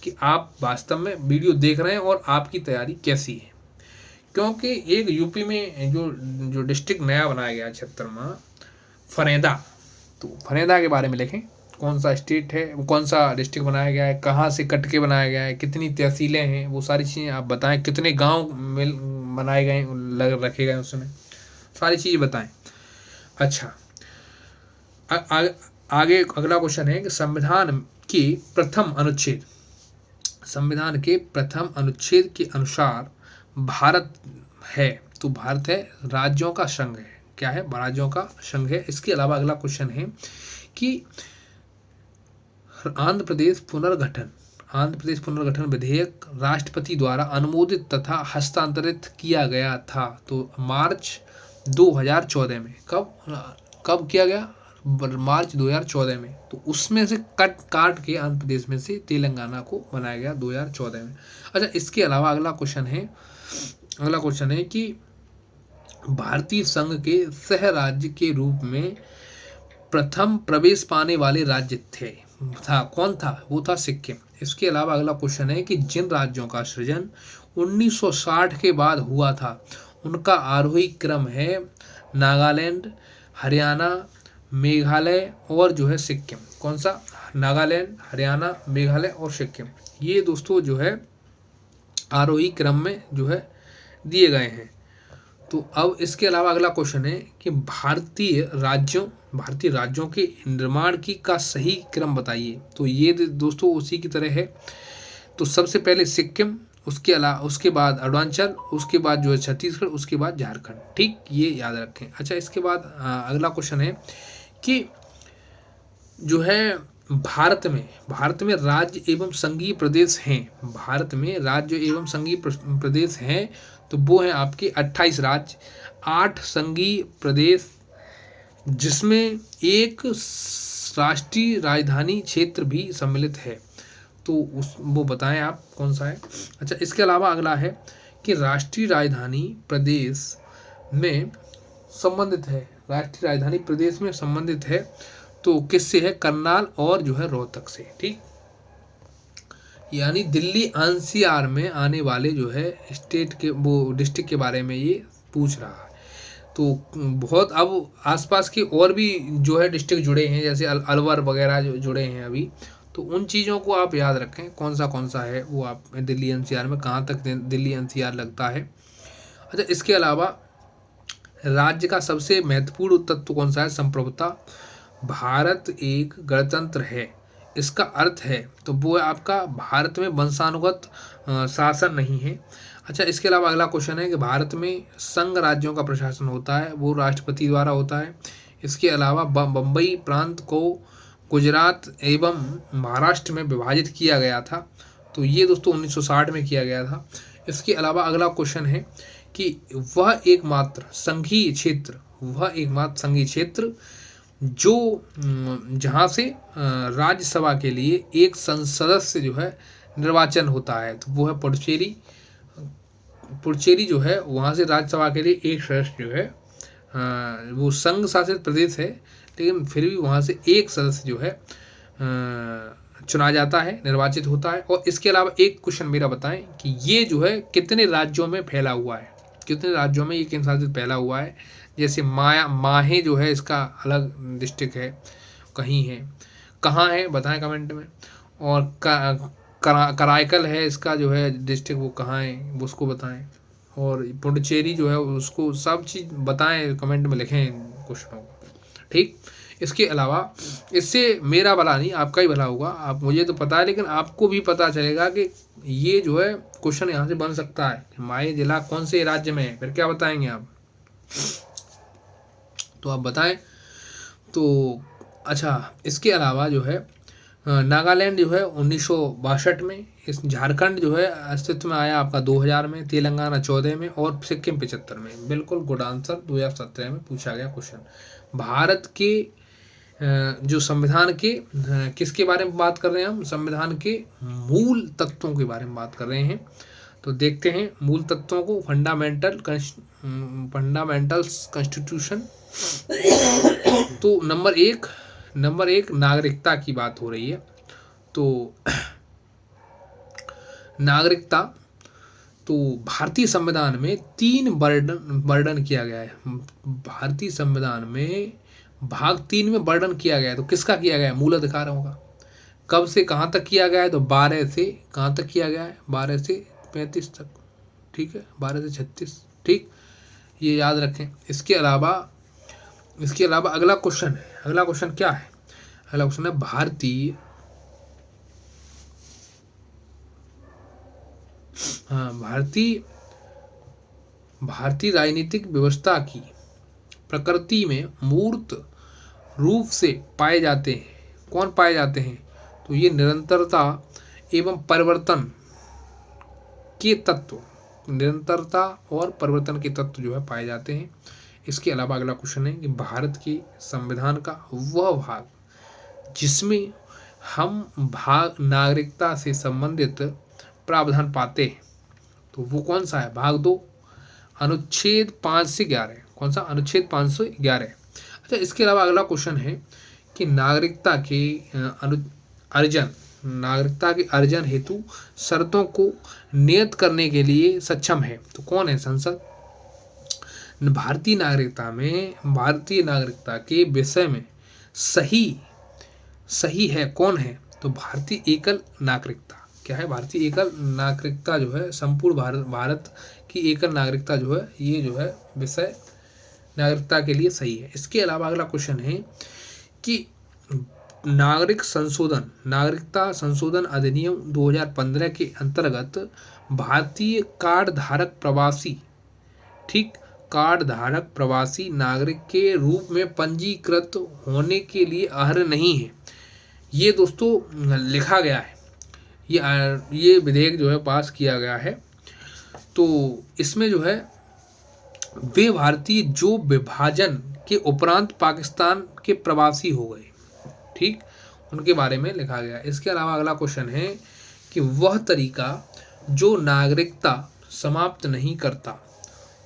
कि आप वास्तव में वीडियो देख रहे हैं और आपकी तैयारी कैसी है। क्योंकि एक यूपी में जो डिस्ट्रिक्ट नया बनाया गया 76वां, फरेंदा, तो फरेंदा के बारे में लिखें, कौन सा स्टेट है, कौन सा डिस्ट्रिक्ट बनाया गया है, कहाँ से कट के बनाया गया है, कितनी तहसीलें हैं, वो सारी चीज़ें आप बताएं, कितने गांव बनाए गए रखे गए उसमें, सारी चीज़ें बताएं। अच्छा, आगे अगला क्वेश्चन है कि संविधान के प्रथम अनुच्छेद के अनुसार भारत है, तो भारत है राज्यों का संघ है। क्या है? राज्यों का संघ है। इसके अलावा अगला क्वेश्चन है कि आंध्र प्रदेश पुनर्गठन विधेयक राष्ट्रपति द्वारा अनुमोदित तथा हस्तांतरित किया गया था, तो मार्च 2014 में। कब किया गया? मार्च 2014 में। तो उसमें से काट के आंध्र प्रदेश में से तेलंगाना को बनाया गया 2014 में। अच्छा, इसके अलावा अगला क्वेश्चन है कि भारतीय संघ के सह राज्य के रूप में प्रथम प्रवेश पाने वाले राज्य कौन था? वो था सिक्किम। इसके अलावा अगला क्वेश्चन है कि जिन राज्यों का सृजन 1960 के बाद हुआ था उनका आरोही क्रम है नागालैंड, हरियाणा, मेघालय और जो है सिक्किम। कौन सा? नागालैंड, हरियाणा, मेघालय और सिक्किम। ये दोस्तों जो है आरोही क्रम में जो है दिए गए हैं। तो अब इसके अलावा अगला क्वेश्चन है कि भारतीय राज्यों के निर्माण का सही क्रम बताइए। तो ये दोस्तों उसी की तरह है। तो सबसे पहले सिक्किम, उसके बाद अरुणाचल, उसके बाद जो है छत्तीसगढ़, उसके बाद झारखंड। ठीक, ये याद रखें। अच्छा, इसके बाद अगला क्वेश्चन है कि जो है भारत में राज्य एवं संघीय प्रदेश हैं। तो वो है आपके 28 राज्य, 8 संघीय प्रदेश, जिसमें एक राष्ट्रीय राजधानी क्षेत्र भी सम्मिलित है। तो वो बताएं आप कौन सा है। अच्छा, इसके अलावा अगला है कि राष्ट्रीय राजधानी प्रदेश में संबंधित है तो किससे है? करनाल और जो है रोहतक से। ठीक, यानी दिल्ली एनसीआर में आने वाले जो है स्टेट के वो डिस्ट्रिक्ट के बारे में ये पूछ रहा है। तो बहुत अब आसपास के और भी जो है डिस्ट्रिक्ट जुड़े हैं, जैसे अलवर वगैरह जो जुड़े हैं अभी। तो उन चीज़ों को आप याद रखें, कौन सा है वो आप दिल्ली एनसीआर में, कहाँ तक दिल्ली एनसीआर लगता है। अच्छा, इसके अलावा राज्य का सबसे महत्वपूर्ण तत्व कौन सा है? संप्रभुता। भारत एक गणतंत्र है, इसका अर्थ है तो वो है आपका भारत में वंशानुगत शासन नहीं है। अच्छा, इसके अलावा अगला क्वेश्चन है कि भारत में संघ राज्यों का प्रशासन होता है, वो राष्ट्रपति द्वारा होता है। इसके अलावा बम्बई प्रांत को गुजरात एवं महाराष्ट्र में विभाजित किया गया था। तो ये दोस्तों 1960 में किया गया था। इसके अलावा अगला क्वेश्चन है कि वह एकमात्र संघीय क्षेत्र जो जहाँ से राज्यसभा के लिए एक सदस्य जो है निर्वाचन होता है, तो वो है पुडुचेरी। पुडुचेरी जो है वहाँ से राज्यसभा के लिए एक सदस्य जो है, वो संघ शासित प्रदेश है लेकिन फिर भी वहाँ से एक सदस्य जो है चुना जाता है, निर्वाचित होता है। और इसके अलावा एक क्वेश्चन मेरा बताएं कि ये जो है कितने राज्यों में फैला हुआ है, कितने राज्यों में ये केंद्र शासित फैला हुआ है। जैसे माहे जो है इसका अलग डिस्ट्रिक्ट है, कहीं है, कहाँ है बताएं कमेंट में। और कराईकल है इसका जो है डिस्ट्रिक्ट, वो कहाँ है वो उसको बताएं। और पुडुचेरी जो है उसको सब चीज़ बताएं, कमेंट में लिखें क्वेश्चनों को, ठीक। इसके अलावा इससे मेरा भला नहीं आपका ही भला होगा। आप, मुझे तो पता है लेकिन आपको भी पता चलेगा कि ये जो है क्वेश्चन यहाँ से बन सकता है। माहे जिला कौन से राज्य में है, फिर क्या बताएंगे आप, तो आप बताएं। तो अच्छा, इसके अलावा जो है नागालैंड जो है 1962 में, इस झारखंड जो है अस्तित्व में आया आपका 2000 में, तेलंगाना 14 में और सिक्किम 75 में। बिल्कुल गुड आंसर, 2017 में पूछा गया क्वेश्चन। भारत के जो संविधान के किसके बारे में बात कर रहे हैं हम, संविधान के मूल तत्वों के बारे में बात कर रहे हैं। तो देखते हैं मूल तत्वों को। Fundamentals constitution. तो नंबर एक नागरिकता की बात हो रही है। तो नागरिकता, तो भारतीय संविधान में 3 वर्णन किया गया है। भारतीय संविधान में भाग 3 में वर्णन किया गया है। तो किसका किया गया है, मूल अधिकारों का। कब से कहाँ तक किया गया है, तो 12 से कहाँ तक किया गया है, 12 से 35 तक, ठीक है, 12 से 36, ठीक, ये याद रखें। इसके अलावा अगला क्वेश्चन है, अगला क्वेश्चन क्या है, अगला क्वेश्चन है भारतीय राजनीतिक व्यवस्था की प्रकृति में मूर्त रूप से पाए जाते हैं। कौन पाए जाते हैं, तो ये निरंतरता एवं परिवर्तन के तत्व, निरंतरता और परिवर्तन के तत्व जो है पाए जाते हैं। इसके अलावा अगला क्वेश्चन है कि भारत के संविधान का वह भाग जिसमें हम नागरिकता से संबंधित प्रावधान पाते हैं, तो वो कौन सा है, भाग 2, अनुच्छेद 5 से 11। कौन सा, अनुच्छेद 5 से 11। अच्छा, इसके अलावा अगला क्वेश्चन है कि नागरिकता के अर्जन हेतु शर्तों को नियत करने के लिए सक्षम है, तो कौन है, संसद। भारतीय नागरिकता के विषय में सही है कौन है, तो भारतीय एकल नागरिकता। क्या है, भारतीय एकल नागरिकता जो है, संपूर्ण भारत की एकल नागरिकता जो है, ये जो है विषय नागरिकता के लिए सही है। इसके अलावा अगला क्वेश्चन है कि नागरिकता संशोधन अधिनियम 2015 के अंतर्गत भारतीय कार्ड धारक प्रवासी नागरिक के रूप में पंजीकृत होने के लिए अर्ह नहीं है। ये दोस्तों लिखा गया है, ये विधेयक जो है पास किया गया है। तो इसमें जो है वे भारतीय जो विभाजन के उपरांत पाकिस्तान के प्रवासी हो गए, ठीक, उनके बारे में लिखा गया। इसके अलावा अगला क्वेश्चन है कि वह तरीका जो नागरिकता समाप्त नहीं करता,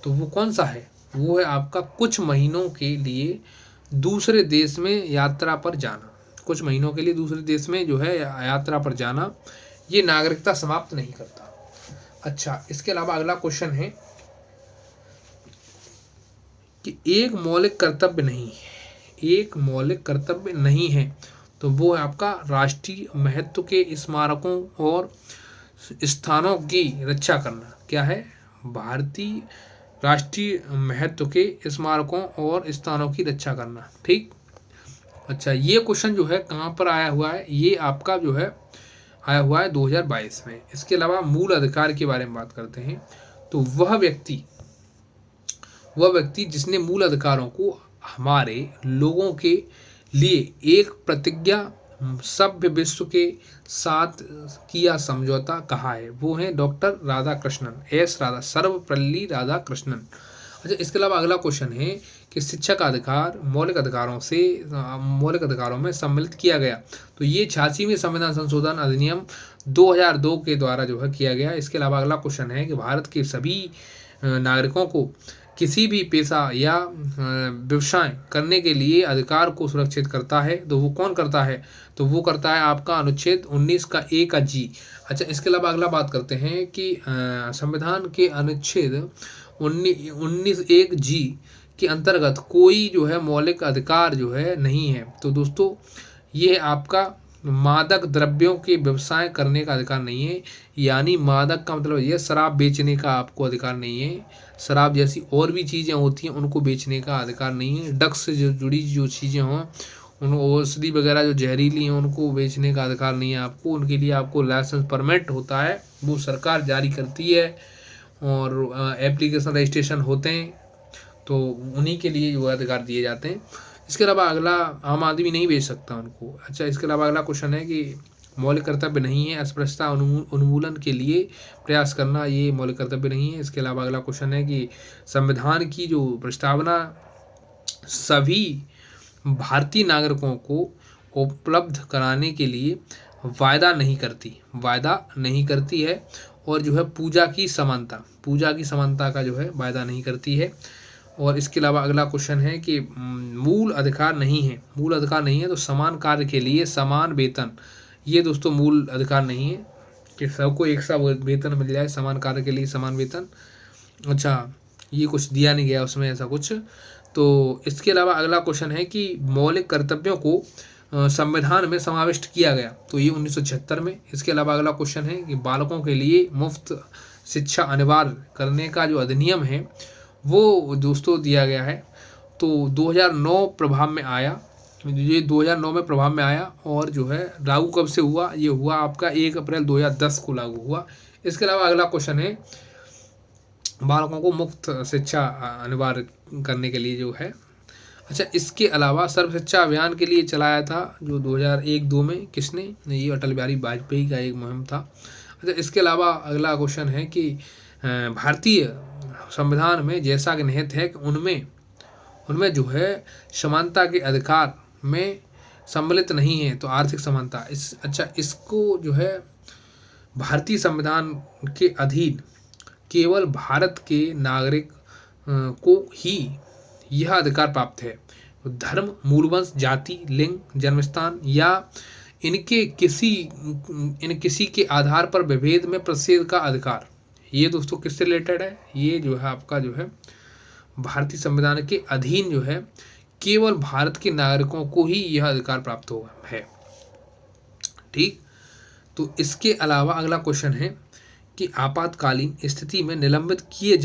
तो वो कौन सा है, वो है आपका कुछ महीनों के लिए दूसरे देश में यात्रा पर जाना। कुछ महीनों के लिए दूसरे देश में जो है यात्रा पर जाना, ये नागरिकता समाप्त नहीं करता। अच्छा, इसके अलावा अगला क्वेश्चन है कि एक मौलिक कर्तव्य नहीं है, तो वो है आपका राष्ट्रीय महत्व के स्मारकों और स्थानों की रक्षा करना। क्या है, भारतीय राष्ट्रीय महत्व के स्मारकों और स्थानों की रक्षा करना, ठीक। अच्छा, ये क्वेश्चन जो है कहाँ पर आया हुआ है, ये आपका जो है आया हुआ है 2022 में। इसके अलावा मूल अधिकार के बारे में बात करते हैं। तो वह व्यक्ति जिसने मूल अधिकारों को हमारे लोगों के लिए एक प्रतिज्ञा सभ्य विश्व के साथ किया समझौता कहा है, वो है डॉक्टर राधाकृष्णन, सर्वपल्ली राधाकृष्णन। अच्छा, इसके अलावा अगला क्वेश्चन है कि शिक्षा का अधिकार मौलिक अधिकारों में सम्मिलित किया गया। तो ये 86वें संविधान संशोधन अधिनियम 2002 के द्वारा जो है किया गया। इसके अलावा अगला क्वेश्चन है कि भारत के सभी नागरिकों को किसी भी पेशा या व्यवसाय करने के लिए अधिकार को सुरक्षित करता है। तो वो कौन करता है? तो वो करता है आपका अनुच्छेद 19 का ए का जी। अच्छा, इसके अलावा अगला बात करते हैं कि संविधान के अनुच्छेद 19 एक जी के अंतर्गत कोई जो है मौलिक अधिकार जो है नहीं है। तो दोस्तों ये आपका मादक द्रव्यों के व्यवसाय करने का अधिकार नहीं है, यानी मादक का मतलब ये शराब बेचने का आपको अधिकार नहीं है। शराब जैसी और भी चीज़ें होती हैं उनको बेचने का अधिकार नहीं है। ड्रग्स से जो जुड़ी जो चीज़ें हों, उन औषधि वगैरह जो जहरीली हैं उनको बेचने का अधिकार नहीं है आपको। उनके लिए आपको लाइसेंस परमिट होता है, वो सरकार जारी करती है और एप्लीकेशन रजिस्ट्रेशन होते हैं, तो उन्हीं के लिए वो अधिकार दिए जाते हैं। इसके अलावा अगला, आम आदमी नहीं बेच सकता उनको। अच्छा, इसके अलावा अगला क्वेश्चन है कि मौलिक कर्तव्य नहीं है अस्पृश्यता उन्मूलन के लिए प्रयास करना, ये मौलिक कर्तव्य नहीं है। इसके अलावा अगला क्वेश्चन है कि संविधान की जो प्रस्तावना सभी भारतीय नागरिकों को उपलब्ध कराने के लिए वायदा नहीं करती है, और जो है पूजा की समानता का जो है वायदा नहीं करती है। और इसके अलावा अगला क्वेश्चन है कि मूल अधिकार नहीं है तो समान कार्य के लिए समान वेतन, ये दोस्तों मूल अधिकार नहीं है कि सबको एक सा वेतन मिल जाए, समान कार्य के लिए समान वेतन। अच्छा, ये कुछ दिया नहीं गया उसमें ऐसा कुछ। तो इसके अलावा अगला क्वेश्चन है कि मौलिक कर्तव्यों को संविधान में समाविष्ट किया गया, तो ये 1976 में। इसके अलावा अगला क्वेश्चन है कि बालकों के लिए मुफ्त शिक्षा अनिवार्य करने का जो अधिनियम है वो दोस्तों दिया गया है। तो 2009 प्रभाव में आया, ये 2009 में प्रभाव में आया, और जो है लागू कब से हुआ? ये हुआ आपका 1 अप्रैल 2010 को लागू हुआ। इसके अलावा अगला क्वेश्चन है बालकों को मुफ्त शिक्षा अनिवार्य करने के लिए जो है। अच्छा, इसके अलावा सर्व शिक्षा अभियान के लिए चलाया था जो 2001-2 में, किसने? ये अटल बिहारी वाजपेयी का एक मुहिम था। अच्छा, इसके अलावा अगला क्वेश्चन है कि भारतीय संविधान में जैसा कि निहित है कि उनमें जो है समानता के अधिकार में सम्मिलित नहीं है, तो आर्थिक समानता इसको जो है भारतीय संविधान के अधीन केवल भारत के नागरिक को ही यह अधिकार प्राप्त है। धर्म, मूलवंश, जाति, लिंग, जन्मस्थान या इन किसी के आधार पर विभेद में प्रतिषेध का अधिकार, ये दोस्तों किससे रिलेटेड है? ये जो है आपका जो है भारतीय संविधान के अधीन जो है केवल भारत के नागरिकों को ही यह अधिकार प्राप्त हुआ है। ठीक, तो इसके अलावा अगला क्वेश्चन है कि आपातकालीन स्थिति में निलंबित किए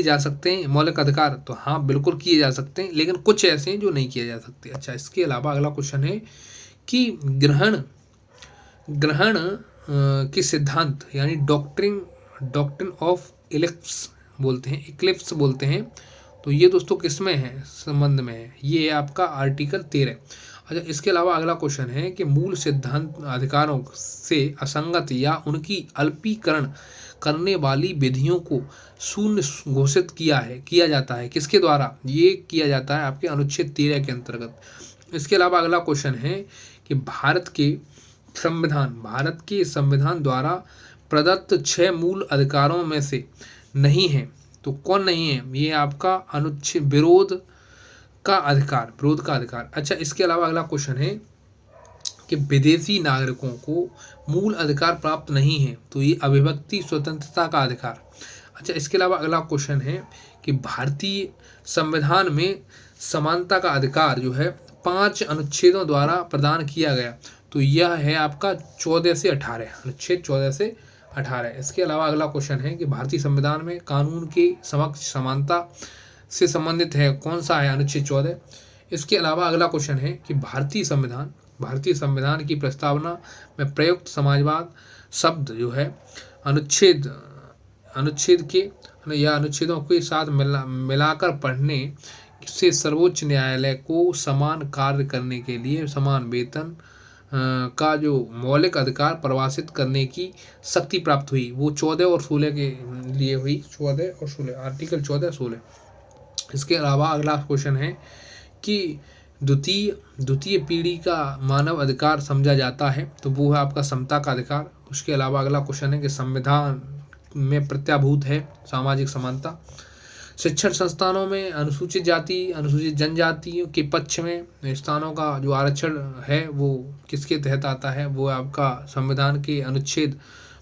जा सकते हैं मौलिक अधिकार? तो हाँ, बिल्कुल किए जा सकते हैं, लेकिन कुछ ऐसे हैं जो नहीं किए जा सकते। अच्छा, इसके अलावा अगला क्वेश्चन है कि ग्रहण के सिद्धांत यानी डॉक्ट्रिन ऑफ इक्लिप्स बोलते हैं, तो ये दोस्तों किसमें है? संबंध में है, ये है आपका आर्टिकल 13। अच्छा, इसके अलावा अगला क्वेश्चन है कि मूल सिद्धांत अधिकारों से असंगत या उनकी अल्पीकरण करने वाली विधियों को शून्य घोषित किया जाता है किसके द्वारा? ये किया जाता है आपके अनुच्छेद 13 के अंतर्गत। इसके अलावा अगला क्वेश्चन है कि भारत के संविधान द्वारा प्रदत्त 6 मूल अधिकारों में से नहीं है, तो कौन नहीं है? ये आपका अनुच्छेद विरोध का अधिकार। अच्छा, इसके अलावा अगला क्वेश्चन है कि विदेशी नागरिकों को मूल अधिकार प्राप्त नहीं है, तो ये अभिव्यक्ति स्वतंत्रता का अधिकार। अच्छा, इसके अलावा अगला क्वेश्चन है कि भारतीय संविधान में समानता का अधिकार जो है 5 अनुच्छेदों द्वारा प्रदान किया गया, तो यह है आपका 14 से 18, अनुच्छेद 14 से 18। इसके अलावा अगला क्वेश्चन है कि भारतीय संविधान में कानून के समक्ष समानता से संबंधित है, कौन सा है? अनुच्छेद 14। इसके अलावा अगला क्वेश्चन है कि भारतीय संविधान की प्रस्तावना में प्रयुक्त समाजवाद शब्द जो है अनुच्छेद के या अनुच्छेदों के साथ मिलाकर पढ़ने से सर्वोच्च न्यायालय को समान कार्य करने के लिए समान वेतन का जो मौलिक अधिकार परिभाषित करने की शक्ति प्राप्त हुई, वो 14 और 16 के लिए हुई। 14 और 16, आर्टिकल 14-16। इसके अलावा अगला क्वेश्चन है कि द्वितीय पीढ़ी का मानव अधिकार समझा जाता है, तो वो है आपका समता का अधिकार। उसके अलावा अगला क्वेश्चन है कि संविधान में प्रत्याभूत है सामाजिक समानता। शिक्षण संस्थानों में अनुसूचित जाति अनुसूचित जनजातियों के पक्ष में स्थानों का जो आरक्षण है वो किसके तहत आता है, वो आपका संविधान के अनुच्छेद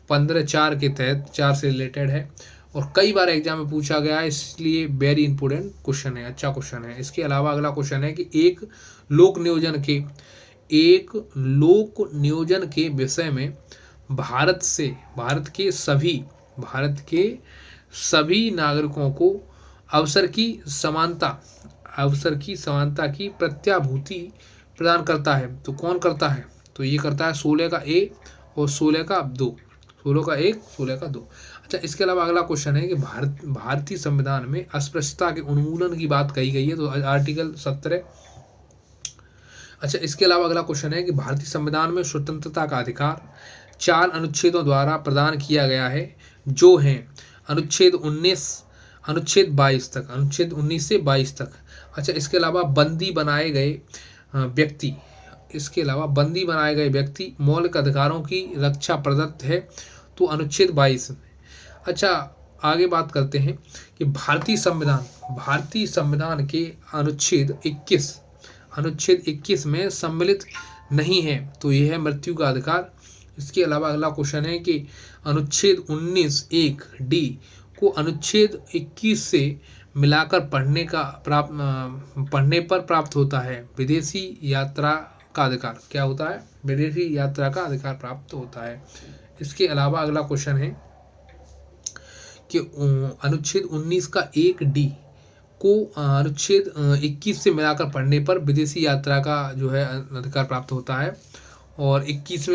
15(4) के तहत 4 से रिलेटेड है और कई बार एग्जाम में पूछा गया है, इसलिए वेरी इंपॉर्टेंट क्वेश्चन है, अच्छा क्वेश्चन है। इसके अलावा अगला क्वेश्चन है कि एक लोक नियोजन के विषय में भारत के सभी नागरिकों को अवसर की समानता की प्रत्याभूति प्रदान करता है। तो कौन करता है, तो ये करता है 16 का ए और 16 का 2, 16 का 1 16 का 2। अच्छा, इसके अलावा अगला क्वेश्चन है कि भारतीय संविधान में अस्पृश्यता के उन्मूलन की बात कही गई है, तो आर्टिकल 17। अच्छा, इसके अलावा अगला क्वेश्चन है कि भारतीय संविधान में स्वतंत्रता का अधिकार 4 अनुच्छेदों द्वारा प्रदान किया गया है, जो हैं अनुच्छेद 19 से 22 तक। अच्छा, इसके अलावा बंदी बनाए गए व्यक्ति मौलिक अधिकारों की रक्षा प्रदत्त है, तो अनुच्छेद 22 में। अच्छा, आगे बात करते हैं कि भारतीय संविधान के अनुच्छेद 21 में सम्मिलित नहीं है, तो यह है मृत्यु का अधिकार। इसके अलावा अगला क्वेश्चन है कि अनुच्छेद 19(1)(d) को अनुच्छेद 21 से मिलाकर पढ़ने पर प्राप्त होता है विदेशी यात्रा का अधिकार। क्या होता है, विदेशी यात्रा का अधिकार प्राप्त होता है। इसके अलावा अगला क्वेश्चन है कि अनुच्छेद 19 का 1(d) को अनुच्छेद 21 से मिलाकर पढ़ने पर विदेशी यात्रा का जो है अधिकार प्राप्त होता है, और 21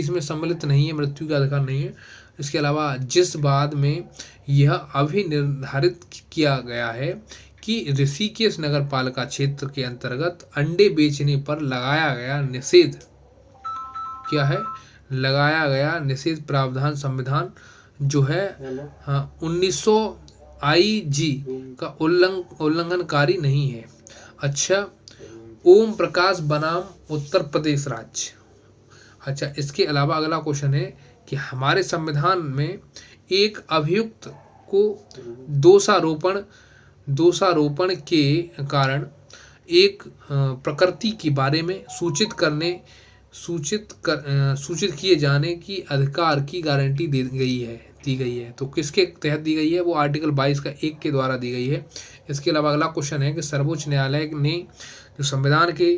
में सम्मिलित नहीं है, मृत्यु का अधिकार नहीं है। इसके अलावा जिस बाद में यह अभी निर्धारित किया गया है कि ऋषिकेश नगर पालिका क्षेत्र के अंतर्गत अंडे बेचने पर लगाया गया निषेध प्रावधान संविधान जो है 1900 IG का उल्लंघनकारी नहीं है। अच्छा, ओम प्रकाश बनाम उत्तर प्रदेश राज्य। अच्छा, इसके अलावा अगला क्वेश्चन है कि हमारे संविधान में एक अभियुक्त को दोषारोपण के कारण एक प्रकृति के बारे में सूचित किए जाने की अधिकार की गारंटी दी गई है। तो किसके तहत दी गई है, वो आर्टिकल 22 का 1 के द्वारा दी गई है। इसके अलावा अगला क्वेश्चन है कि सर्वोच्च न्यायालय ने जो संविधान के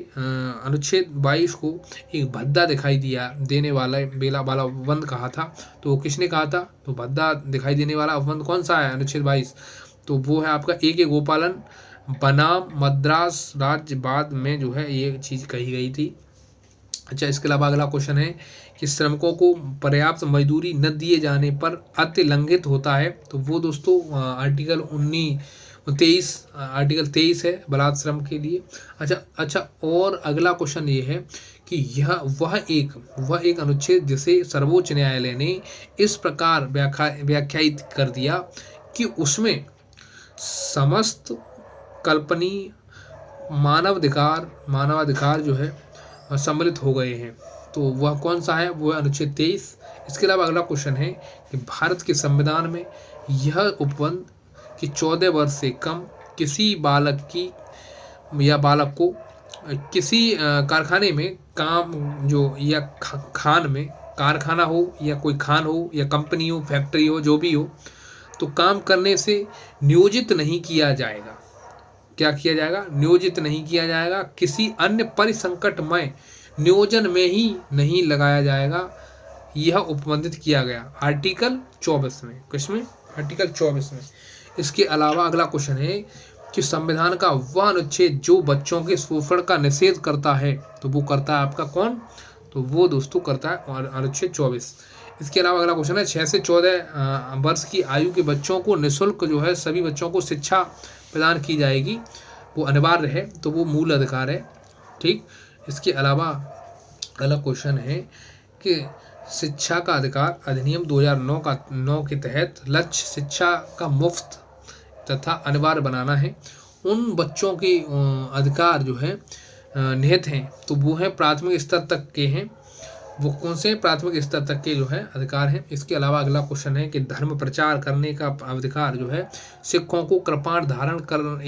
अनुच्छेद 22 को एक भद्दा दिखाई देने वाला उपबंध कहा था, तो वो किसने कहा था, तो भद्दा दिखाई देने वाला उपबंध कौन सा है, अनुच्छेद 22, तो वो है आपका A.K. गोपालन बनाम मद्रास राज्य बाद में जो है ये चीज़ कही गई थी। अच्छा, इसके अलावा अगला क्वेश्चन है कि श्रमिकों को पर्याप्त मजदूरी न दिए जाने पर अतिलंघित होता है, तो वो दोस्तों आर्टिकल 23 है बलात् श्रम के लिए। अच्छा, और अगला क्वेश्चन ये है कि वह एक अनुच्छेद जिसे सर्वोच्च न्यायालय ने इस प्रकार व्याख्यायित कर दिया कि उसमें समस्त कल्पनीय मानवाधिकार जो है सम्मिलित हो गए हैं, तो वह कौन सा है, वो है अनुच्छेद 23। इसके अलावा अगला क्वेश्चन है कि भारत के संविधान में यह उपबंध कि 14 वर्ष से कम किसी बालक को किसी कारखाने में काम जो या खान में कारखाना हो या कोई खान हो या कंपनी हो, फैक्ट्री हो, जो भी हो, तो काम करने से नियोजित नहीं किया जाएगा। क्या किया जाएगा, नियोजित नहीं किया जाएगा, किसी अन्य परिसंकटमय नियोजन में ही नहीं लगाया जाएगा, यह उपबंधित किया गया आर्टिकल 24 में। किसमें, आर्टिकल 24 में। इसके अलावा अगला क्वेश्चन है कि संविधान का वह अनुच्छेद जो बच्चों के शोषण का निषेध करता है, तो वो करता है आपका कौन, तो वो दोस्तों करता है अनुच्छेद 24। इसके अलावा अगला क्वेश्चन है 6 से 14 वर्ष की आयु के बच्चों को निःशुल्क जो है सभी बच्चों को शिक्षा प्रदान की जाएगी, वो अनिवार्य है, तो वो मूल अधिकार है। ठीक, इसके अलावा अगला क्वेश्चन है कि शिक्षा का अधिकार अधिनियम 2009 के तहत लक्ष्य शिक्षा का मुफ्त तथा अनिवार्य बनाना है। उन बच्चों के अधिकार जो है निहित हैं, तो वो है प्राथमिक स्तर तक के हैं। वो कौन से प्राथमिक स्तर तक के जो है अधिकार हैं। इसके अलावा अगला क्वेश्चन है कि धर्म प्रचार करने का अधिकार जो है, सिखों को कृपाण धारण कर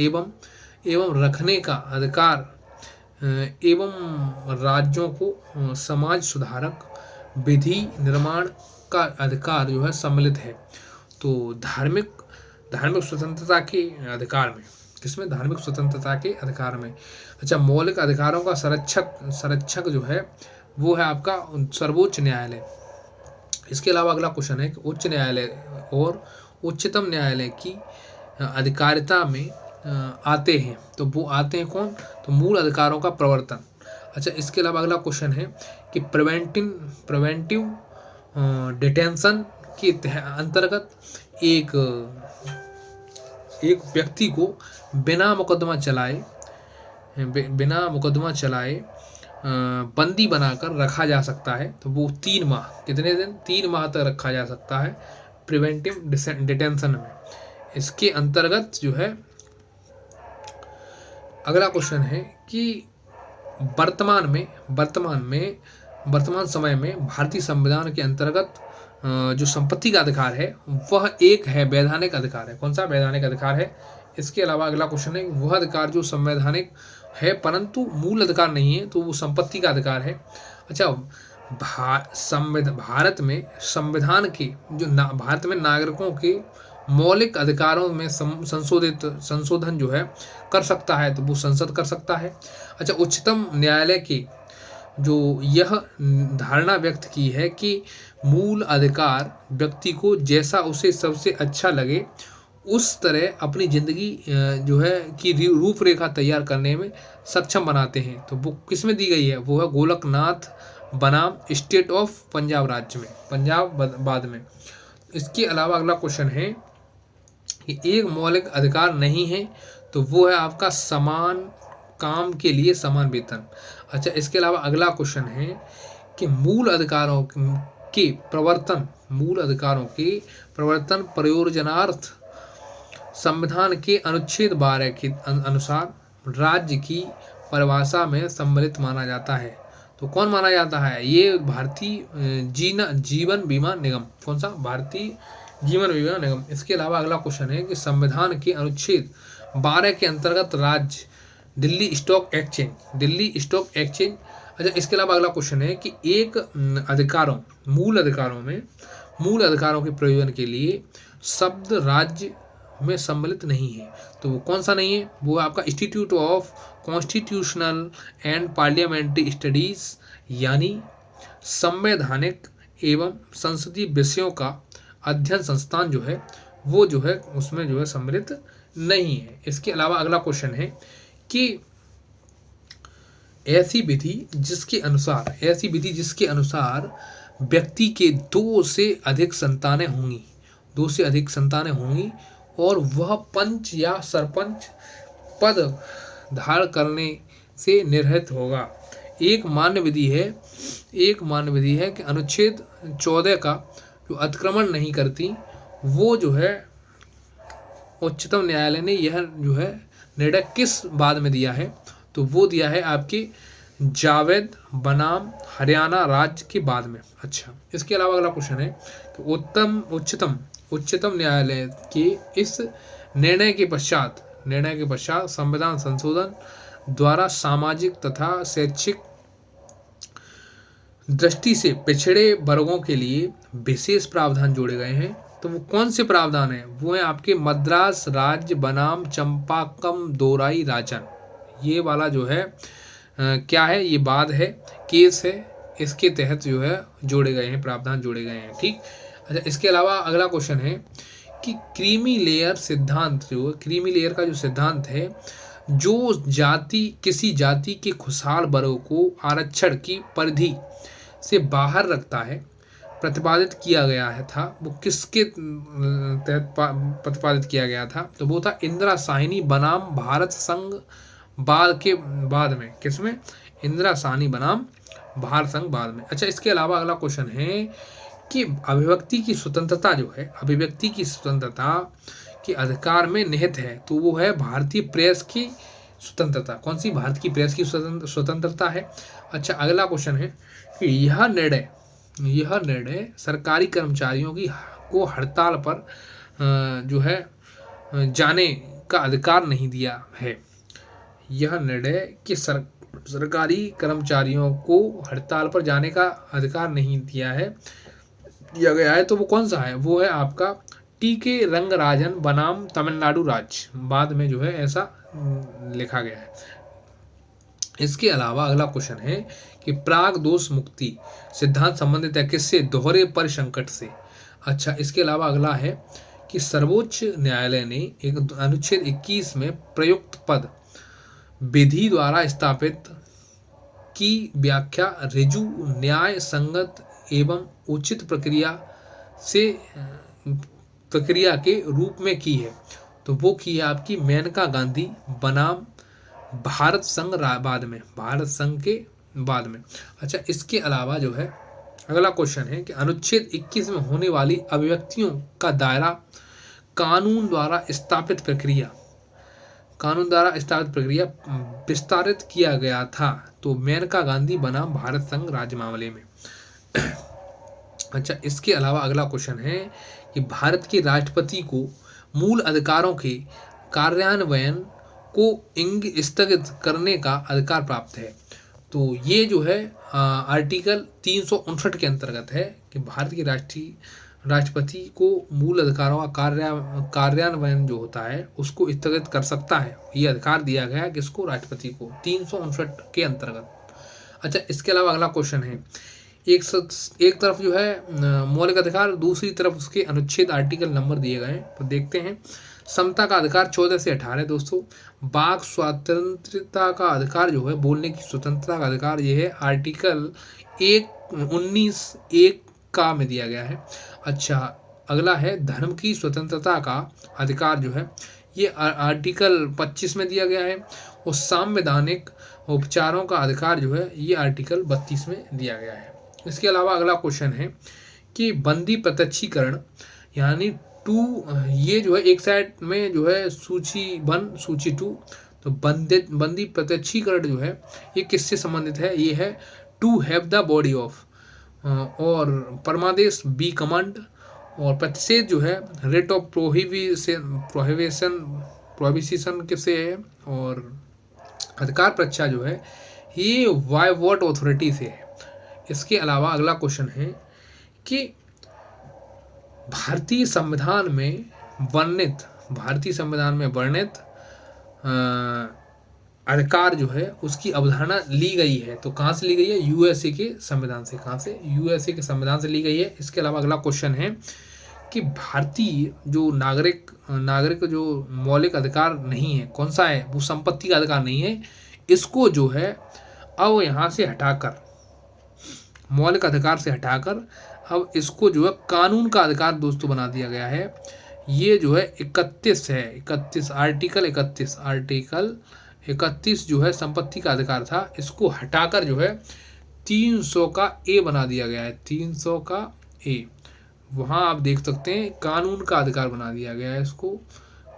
एवं रखने का अधिकार, एवं राज्यों को समाज सुधारक विधि निर्माण का अधिकार जो है सम्मिलित है। तो धार्मिक स्वतंत्रता के अधिकार में, किसमें? धार्मिक स्वतंत्रता के अधिकार में। अच्छा, मौलिक अधिकारों का संरक्षक जो है वो है आपका सर्वोच्च न्यायालय। इसके अलावा अगला क्वेश्चन है कि उच्च न्यायालय और उच्चतम न्यायालय की अधिकारिता में आते हैं, तो वो आते हैं कौन? तो मूल अधिकारों का प्रवर्तन। अच्छा, इसके अलावा अगला क्वेश्चन है कि प्रिवेंटिव डिटेंशन के अंतर्गत एक व्यक्ति को बिना मुकदमा चलाए बंदी बनाकर रखा जा सकता है। तो वो 3 माह, कितने दिन? 3 माह तक रखा जा सकता है प्रिवेंटिव डिटेंशन में। इसके अंतर्गत जो है अगला क्वेश्चन है कि वर्तमान समय में भारतीय संविधान के अंतर्गत जो संपत्ति का अधिकार है वह एक है वैधानिक अधिकार है। कौन सा? वैधानिक अधिकार है। इसके अलावा अगला क्वेश्चन है वह अधिकार जो संवैधानिक है परंतु मूल अधिकार नहीं है, तो वो संपत्ति का अधिकार है। अच्छा, भारत में संविधान के भारत में नागरिकों के मौलिक अधिकारों में संशोधन जो है कर सकता है, तो वो संसद कर सकता है। अच्छा, उच्चतम न्यायालय की जो यह धारणा व्यक्त की है कि मूल अधिकार व्यक्ति को जैसा उसे सबसे अच्छा लगे उस तरह अपनी जिंदगी जो है कि रूपरेखा तैयार करने में सक्षम बनाते हैं। तो वो किस में दी गई है? वो है गोलकनाथ बनाम स्टेट ऑफ पंजाब राज्य में, पंजाब में। इसके अलावा अगला क्वेश्चन है कि एक मौलिक अधिकार नहीं है, तो वो है आपका समान काम के लिए समान वेतन। अच्छा, इसके अलावा अगला क्वेश्चन है कि मूल अधिकारों के प्रवर्तन प्रयोजनार्थ संविधान के अनुच्छेद 12 के अनुसार राज्य की परिभाषा में सम्मिलित माना जाता है। तो कौन माना जाता है? ये भारतीय जीवन बीमा निगम। कौन सा? भारतीय जीवन बीमा निगम। इसके अलावा अगला क्वेश्चन है कि संविधान के अनुच्छेद 12 के अंतर्गत राज्य दिल्ली स्टॉक एक्सचेंज। अच्छा, इसके अलावा अगला क्वेश्चन है कि एक मूल अधिकारों के प्रयोजन के लिए शब्द राज्य में सम्मिलित नहीं है, तो वो कौन सा नहीं है? वो आपका institute of constitutional and parliamentary studies, यानी संवैधानिक एवं संसदीय विषयों का अध्ययन संस्थान जो है वो जो है उसमें जो है सम्मिलित नहीं है। इसके अलावा अगला क्वेश्चन है कि ऐसी विधि जिसके अनुसार व्यक्ति के 2 से अधिक संतानें होंगी और वह पंच या सरपंच पद धारण करने से निर्हित होगा। एक मान्य विधि है कि अनुच्छेद 14 का जो अतिक्रमण नहीं करती, वो जो है उच्चतम न्यायालय ने यह जो है निर्णय किस बाद में दिया है? तो वो दिया है आपके जावेद बनाम हरियाणा राज्य के बाद में। अच्छा, इसके अलावा अगला क्वेश्चन है कि उच्चतम न्यायालय के इस निर्णय के पश्चात संविधान संशोधन द्वारा सामाजिक तथा शैक्षिक दृष्टि से पिछड़े वर्गों के लिए विशेष प्रावधान जोड़े गए हैं। तो वो कौन से प्रावधान हैं? वो है आपके मद्रास राज्य बनाम चंपाकम दोराई राजन। ये वाला जो है क्या है? ये बाद है, केस है, इसके तहत जो है जोड़े गए हैं, प्रावधान जोड़े गए हैं। ठीक। अच्छा, इसके अलावा अगला क्वेश्चन है कि क्रीमी लेयर का जो सिद्धांत है, जो किसी जाति के खुशहाल वर्ग को आरक्षण की परिधि से बाहर रखता है, प्रतिपादित किया गया है था, वो किसके तहत प्रतिपादित किया गया था? तो वो था इंदिरा साहनी बनाम भारत संघ बाद में। किसमें? इंदिरा साहनी बनाम भारत संघ बाद में। अच्छा, इसके अलावा अगला क्वेश्चन है कि अभिव्यक्ति की स्वतंत्रता के अधिकार में निहित है, तो वो है भारतीय प्रेस की स्वतंत्रता। कौन सी? भारत की प्रेस की स्वतंत्रता है। अच्छा, अगला क्वेश्चन है कि यह निर्णय सरकारी कर्मचारियों की को हड़ताल पर जो है जाने का अधिकार नहीं दिया है। यह निर्णय कि सरकारी कर्मचारियों को हड़ताल पर जाने का अधिकार नहीं दिया गया है, तो वो कौन सा है? वो है आपका टी.के. रंगराजन बनाम तमिलनाडु राज्य। बाद में जो है ऐसा लिखा गया है। इसके अलावा अगला क्वेश्चन है कि प्राग दोष मुक्ति सिद्धांत संबंधित है किससे? दोहरे परिसंकट से। अच्छा, इसके अलावा अगला है कि सर्वोच्च न्यायालय ने एक अनुच्छेद 21 में प्रयुक्त पद विधि द्वारा स्थापित की व्याख्या ऋजु, न्याय संगत एवं उचित प्रक्रिया के रूप में की है, तो वो की है आपकी मेनका गांधी बनाम भारत संघ के बाद में। अच्छा, इसके अलावा जो है अगला क्वेश्चन है कि अनुच्छेद 21 में होने वाली अभिव्यक्तियों का दायरा कानून द्वारा स्थापित प्रक्रिया विस्तारित किया गया था, तो मेनका गांधी बनाम भारत संघ राज्य मामले में। अच्छा, इसके अलावा अगला क्वेश्चन है कि भारत के राष्ट्रपति को मूल अधिकारों के कार्यान्वयन को स्थगित करने का अधिकार प्राप्त है, तो ये जो है आर्टिकल 359 के अंतर्गत है कि भारत के राष्ट्रपति को मूल अधिकारों का कार्यान्वयन जो होता है उसको स्थगित कर सकता है। ये अधिकार दिया गया है किसको? राष्ट्रपति को, 359 के अंतर्गत। अच्छा, इसके अलावा अगला क्वेश्चन है एक तरफ जो है मौलिक अधिकार, दूसरी तरफ उसके अनुच्छेद आर्टिकल नंबर दिए गए हैं, तो देखते हैं। समता का अधिकार 14 से 18 दोस्तों। वाक स्वतंत्रता का अधिकार जो है, बोलने की स्वतंत्रता का अधिकार, ये है आर्टिकल 19(1) का में दिया गया है। अच्छा, अगला है धर्म की स्वतंत्रता का अधिकार जो है, ये आर्टिकल 25 में दिया गया है। और संवैधानिक उपचारों का अधिकार जो है, ये आर्टिकल 32 में दिया गया है। इसके अलावा अगला क्वेश्चन है कि बंदी प्रत्यक्षीकरण यानी 2, ये जो है एक साइड में जो है सूची 1 सूची 2, तो बंदी प्रत्यक्षीकरण जो है ये किससे संबंधित है? ये है to have the body of, और परमादेश बी कमांड, और प्रतिषेध जो है रेट ऑफ प्रोहिबिशन किससे है, और अधिकार परीक्षा जो है ये वाई वॉट अथॉरिटी से है। इसके अलावा अगला क्वेश्चन है कि भारतीय संविधान में वर्णित अधिकार जो है उसकी अवधारणा ली गई है, तो कहाँ से ली गई है? यूएसए के संविधान से। कहाँ से? यूएसए के संविधान से ली गई है। इसके अलावा अगला क्वेश्चन है कि भारतीय जो नागरिक जो मौलिक अधिकार नहीं है, कौन सा है? वो संपत्ति का अधिकार नहीं है, इसको जो है अब यहाँ से हटाकर, मौलिक अधिकार से हटाकर अब इसको जो है कानून का अधिकार दोस्तों बना दिया गया है। ये जो है 31 है, 31 आर्टिकल 31 जो है संपत्ति का अधिकार था, इसको हटाकर जो है 300 का ए बना दिया गया है। 300 का ए, वहाँ आप देख सकते हैं कानून का अधिकार बना दिया गया है, इसको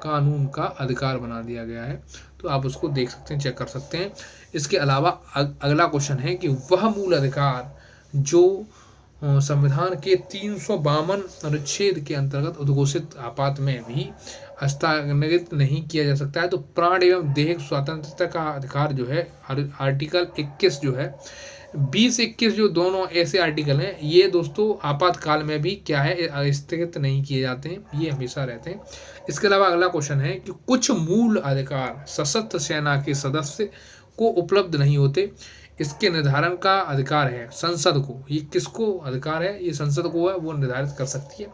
कानून का अधिकार बना दिया गया है, तो आप उसको देख सकते हैं, चेक कर सकते हैं। इसके अलावा अगला क्वेश्चन है कि वह मूल अधिकार जो संविधान के 352 अनुच्छेद के अंतर्गत उद्घोषित आपात में भी हस्तांतरित नहीं किया जा सकता है, तो प्राण एवं देह स्वतंत्रता का अधिकार जो है आर्टिकल 21 जो है, 20-21 जो दोनों ऐसे आर्टिकल हैं, ये दोस्तों आपातकाल में भी क्या है? स्थगित नहीं किए जाते हैं, ये हमेशा रहते हैं। इसके अलावा अगला क्वेश्चन है कि कुछ मूल अधिकार सशस्त्र सेना के सदस्य को उपलब्ध नहीं होते, इसके निर्धारण का अधिकार है संसद को। ये किसको अधिकार है? ये संसद को है, वो निर्धारित कर सकती है।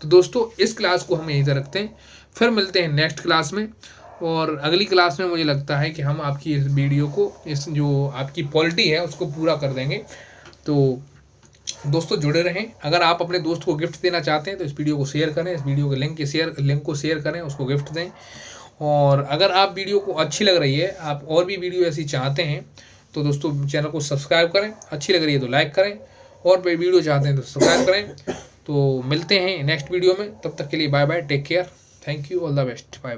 तो दोस्तों इस क्लास को हम यहीं तक रखते हैं, फिर मिलते हैं नेक्स्ट क्लास में। और अगली क्लास में मुझे लगता है कि हम आपकी इस वीडियो को, इस जो आपकी पॉलिटी है उसको पूरा कर देंगे। तो दोस्तों जुड़े रहें। अगर आप अपने दोस्त को गिफ्ट देना चाहते हैं तो इस वीडियो को शेयर करें, इस वीडियो के लिंक को शेयर करें, उसको गिफ्ट दें। और अगर आप वीडियो को अच्छी लग रही है, आप और भी वीडियो ऐसी चाहते हैं, तो दोस्तों चैनल को सब्सक्राइब करें, अच्छी लग रही है तो लाइक करें, और वीडियो चाहते हैं तो सब्सक्राइब करें। तो मिलते हैं नेक्स्ट वीडियो में, तब तक के लिए bye bye, take care. Thank you, all the best, bye.